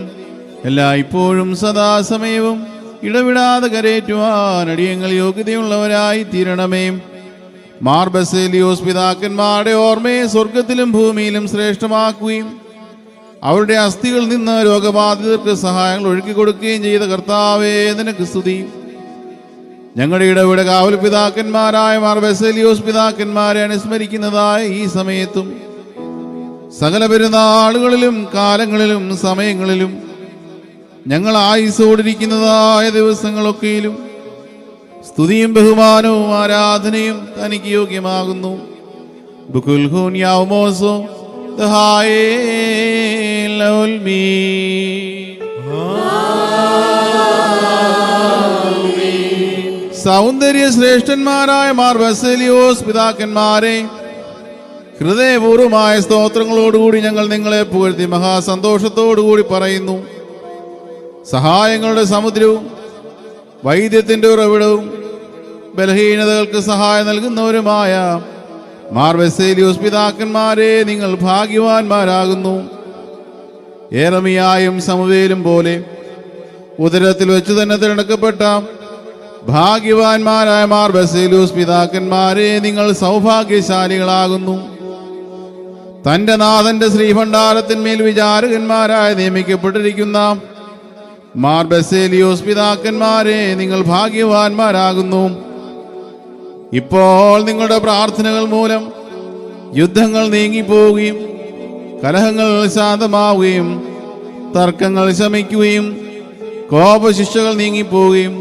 എല്ലായ്പ്പോഴും സദാസമയവും ഇടവിടാതെ കരേറ്റുവാൻ അടിയങ്ങൾ യോഗ്യതയുള്ളവരായി തീരണമേ. മാർ ബസേലിയോസ് പിതാക്കന്മാരുടെ ഓർമ്മയെ സ്വർഗത്തിലും ഭൂമിയിലും ശ്രേഷ്ഠമാക്കുകയും അവരുടെ അസ്ഥികളിൽ നിന്ന് രോഗബാധിതർക്ക് സഹായങ്ങൾ ഒഴുക്കി കൊടുക്കുകയും ചെയ്ത കർത്താവേ, നിനക്ക് സ്തുതി. ഞങ്ങളുടെ ഇടവിട കാവൽ പിതാക്കന്മാരായ മാർ ബസേലിയോസ് പിതാക്കന്മാരെ അനുസ്മരിക്കുന്നതായ ഈ സമയത്തും സകല പെരുന്നാളുകളിലും കാലങ്ങളിലും സമയങ്ങളിലും ഞങ്ങൾ ആയുസ്സോടിരിക്കുന്നതായ ദിവസങ്ങളൊക്കെയിലും സ്തുതിയും ബഹുമാനവും ആരാധനയും തനിക്ക് യോഗ്യമാകുന്നു. ബുക്കുൽഹൂൻ യാവുമോസോ സൗന്ദര്യ ശ്രേഷ്ഠന്മാരായ മാർ ബസേലിയോസ് പിതാക്കന്മാരെ, ഹൃദയപൂർവമായ സ്തോത്രങ്ങളോടുകൂടി ഞങ്ങൾ നിങ്ങളെ പുകഴ്ത്തി മഹാസന്തോഷത്തോടുകൂടി പറയുന്നു. സഹായങ്ങളുടെ സമുദ്രവും വൈദ്യത്തിൻ്റെ ഉറവിടവും ബലഹീനതകൾക്ക് സഹായം നൽകുന്നവരുമായ മാർ ബസേലിയോസ് പിതാക്കന്മാരെ, നിങ്ങൾ ഭാഗ്യവാന്മാരാകുന്നു. ഏറമിയായും സമവേലും പോലെ ഉദരത്തിൽ വെച്ച് തന്നെ തിരഞ്ഞെടുക്കപ്പെട്ട ഭാഗ്യവാന്മാരായ മാർ ബസേലിയോസ് പിതാക്കന്മാരെ, നിങ്ങൾ സൗഭാഗ്യശാലികളാകുന്നു. തന്റെ നാഥന്റെ ശ്രീഭണ്ഡാരത്തിന്മേൽ വിചാരകന്മാരായി നിയമിക്കപ്പെട്ടിരിക്കുന്ന മാർ ബസേലിയോസ് പിതാക്കന്മാരെ, നിങ്ങൾ ഭാഗ്യവാന്മാരാകുന്നു. ഇപ്പോൾ നിങ്ങളുടെ പ്രാർത്ഥനകൾ മൂലം യുദ്ധങ്ങൾ നീങ്ങിപ്പോവുകയും കലഹങ്ങൾ ശാന്തമാവുകയും തർക്കങ്ങൾ ശമിക്കുകയും കോപശിക്ഷകൾ നീങ്ങിപ്പോവുകയും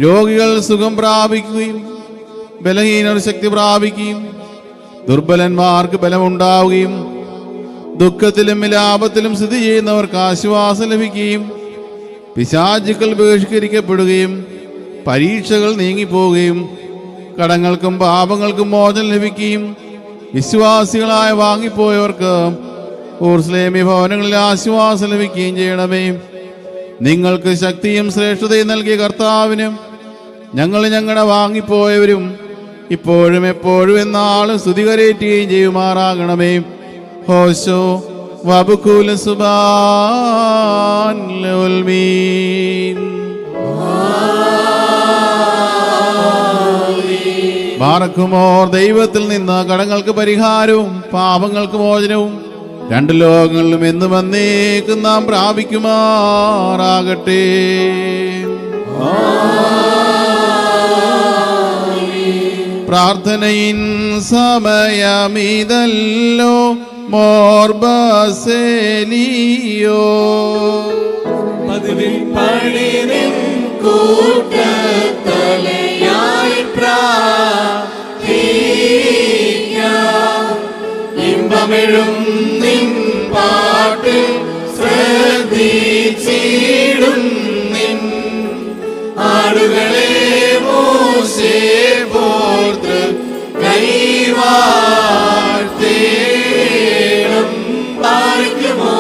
രോഗികൾ സുഖം പ്രാപിക്കുകയും ബലഹീനർ ശക്തി പ്രാപിക്കുകയും ദുർബലന്മാർക്ക് ബലമുണ്ടാവുകയും ദുഃഖത്തിലും വിലാപത്തിലും സ്ഥിതി ചെയ്യുന്നവർക്ക് ആശ്വാസം ലഭിക്കുകയും പിശാചുക്കൾ ബഹിഷ്കരിക്കപ്പെടുകയും പരീക്ഷകൾ നീങ്ങിപ്പോവുകയും കടങ്ങൾക്കും പാപങ്ങൾക്കും മോചനം ലഭിക്കുകയും വിശ്വാസികളായ വാങ്ങിപ്പോയവർക്ക് ഊർസ്ലേമി ഭവനങ്ങളിൽ ആശ്വാസം ലഭിക്കുകയും ചെയ്യണമേ. നിങ്ങൾക്ക് ശക്തിയും ശ്രേഷ്ഠതയും നൽകിയ കർത്താവിനും ഞങ്ങൾ ഞങ്ങളുടെ വാങ്ങിപ്പോയവരും ഇപ്പോഴും എപ്പോഴും എന്നാളും സ്തുതി കരേറ്റുകയും ചെയ്യുമാറാകണമേ. ഹോശോ വബുക്കുല സുബാൻ ലൗൽമീൻ. ബാറക്കുമോർ ദൈവത്തിൽ നിന്ന് കടങ്ങൾക്ക് പരിഹാരവും പാപങ്ങൾക്ക് മോചനവും രണ്ട് ലോകങ്ങളിലും എന്നും എന്നേക്കും നാം പ്രാപിക്കുമാറാകട്ടെ. പ്രാർത്ഥനയിൻ സമയമിതല്ലോ മോർ ബസേലിയോ പതിവിൻ പണിനിൻ കൂട്ടത്തലയായി പ്രാർത്ഥിക്കാം. ഇമ്പമെഴും നിൻ പാട്ടിൽ ശ്രദ്ധിച്ചിടും നിൻ ആടുകളെ മോശെ പോർത്ത് കൈവാഴ്ത്തേണം. പാലിക്കുമോ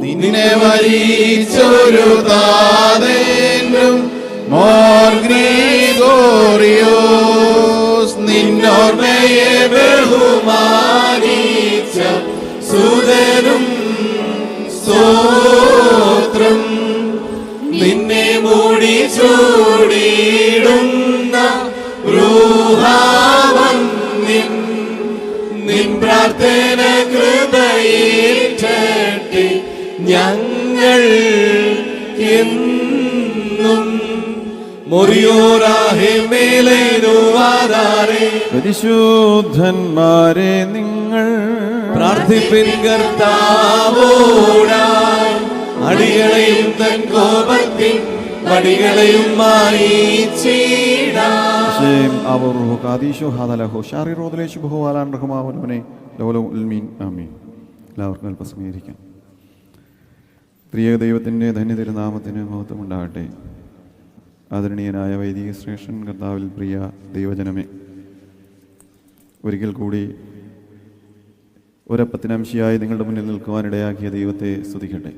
നിന്നെ വരിച്ചൊരു താതേനും മോർ ഗ്രിഗോറിയോസ്, നിന്നോർമ്മയെ ബഹുമാനിച്ച സുതനും സ്തോത്രം. നിന്നെ മൂടി ചൂടിയിടുന്ന റൂഹാവന്യൻ നിൻ പ്രാർത്ഥന കൃപയേറ്റട്ടെ ഞങ്ങൾ എന്നും. മൊറിയോരാഹേ മേലൈനുവാദാരേ. പരിശുദ്ധന്മാരെ നിങ്ങൾ പ്രാർത്ഥിപ്പിൻ കർത്താവോടായി, അടികളെയും തൻ കോപത്തിൻ വടികളെയും മായിച്ചിടാം. എല്ലാവർക്കും അല്പം സമീകരിക്കാം. പ്രിയ ദൈവത്തിൻ്റെ ധന്യതിരുനാമത്തിന് മഹത്വമുണ്ടാകട്ടെ. ആദരണീയനായ വൈദിക ശ്രേഷ്ഠൻ കർത്താവിൽ പ്രിയ ദൈവജനമേ, ഒരിക്കൽ കൂടി ഒരപ്പത്തിനംശിയായി നിങ്ങളുടെ മുന്നിൽ നിൽക്കുവാനിടയാക്കിയ ദൈവത്തെ സ്തുതിക്കട്ടെ.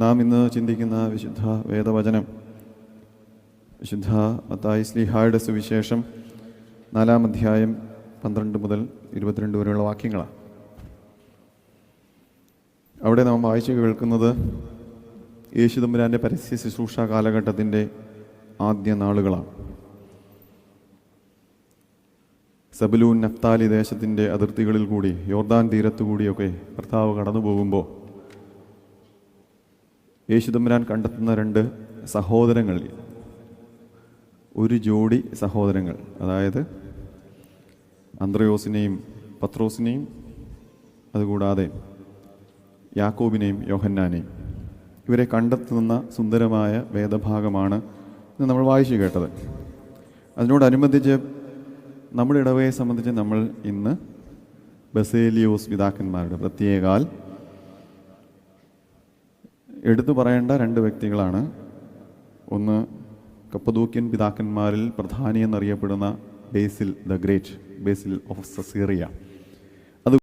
നാം ഇന്ന് ചിന്തിക്കുന്ന വിശുദ്ധ വേദവചനം വിശുദ്ധ മത്തായി ശ്ലീഹായുടെ സുവിശേഷം 4-ാം അധ്യായം 12 മുതൽ 22 വരെയുള്ള വാക്യങ്ങളാണ്. അവിടെ നാം വായിച്ചു കേൾക്കുന്നത് യേശുതമ്പുരാൻ്റെ പരസ്യ ശുശ്രൂഷ കാലഘട്ടത്തിൻ്റെ ആദ്യ നാളുകളാണ്. സബലൂൻ നഫ്താലി ദേശത്തിൻ്റെ അതിർത്തികളിൽ കൂടി, യോർദാൻ തീരത്തുകൂടിയൊക്കെ കർത്താവ് കടന്നു പോകുമ്പോൾ യേശുതമ്പുരാൻ കണ്ടെത്തുന്ന 2 സഹോദരങ്ങൾ, ഒരു ജോഡി സഹോദരങ്ങൾ, അതായത് അന്ത്രയോസിനെയും പത്രോസിനെയും അതുകൂടാതെ യാക്കോബിനെയും യോഹന്നാനെയും, ഇവരെ കണ്ടെത്തുന്ന സുന്ദരമായ വേദഭാഗമാണ് ഇന്ന് നമ്മൾ വായിച്ചു കേട്ടത്. അതിനോടനുബന്ധിച്ച് നമ്മുടെ ഇടവയെ സംബന്ധിച്ച് നമ്മൾ ഇന്ന് ബസേലിയോസ് പിതാക്കന്മാരുടെ പ്രത്യേകാൽ എടുത്തു പറയേണ്ട 2 വ്യക്തികളാണ്. ഒന്ന് കപ്പദോക്യൻ പിതാക്കന്മാരിൽ പ്രധാനി എന്നറിയപ്പെടുന്ന ബേസിൽ ദ ഗ്രേറ്റ്, ബേസിൽ ഓഫ് സസീറിയ.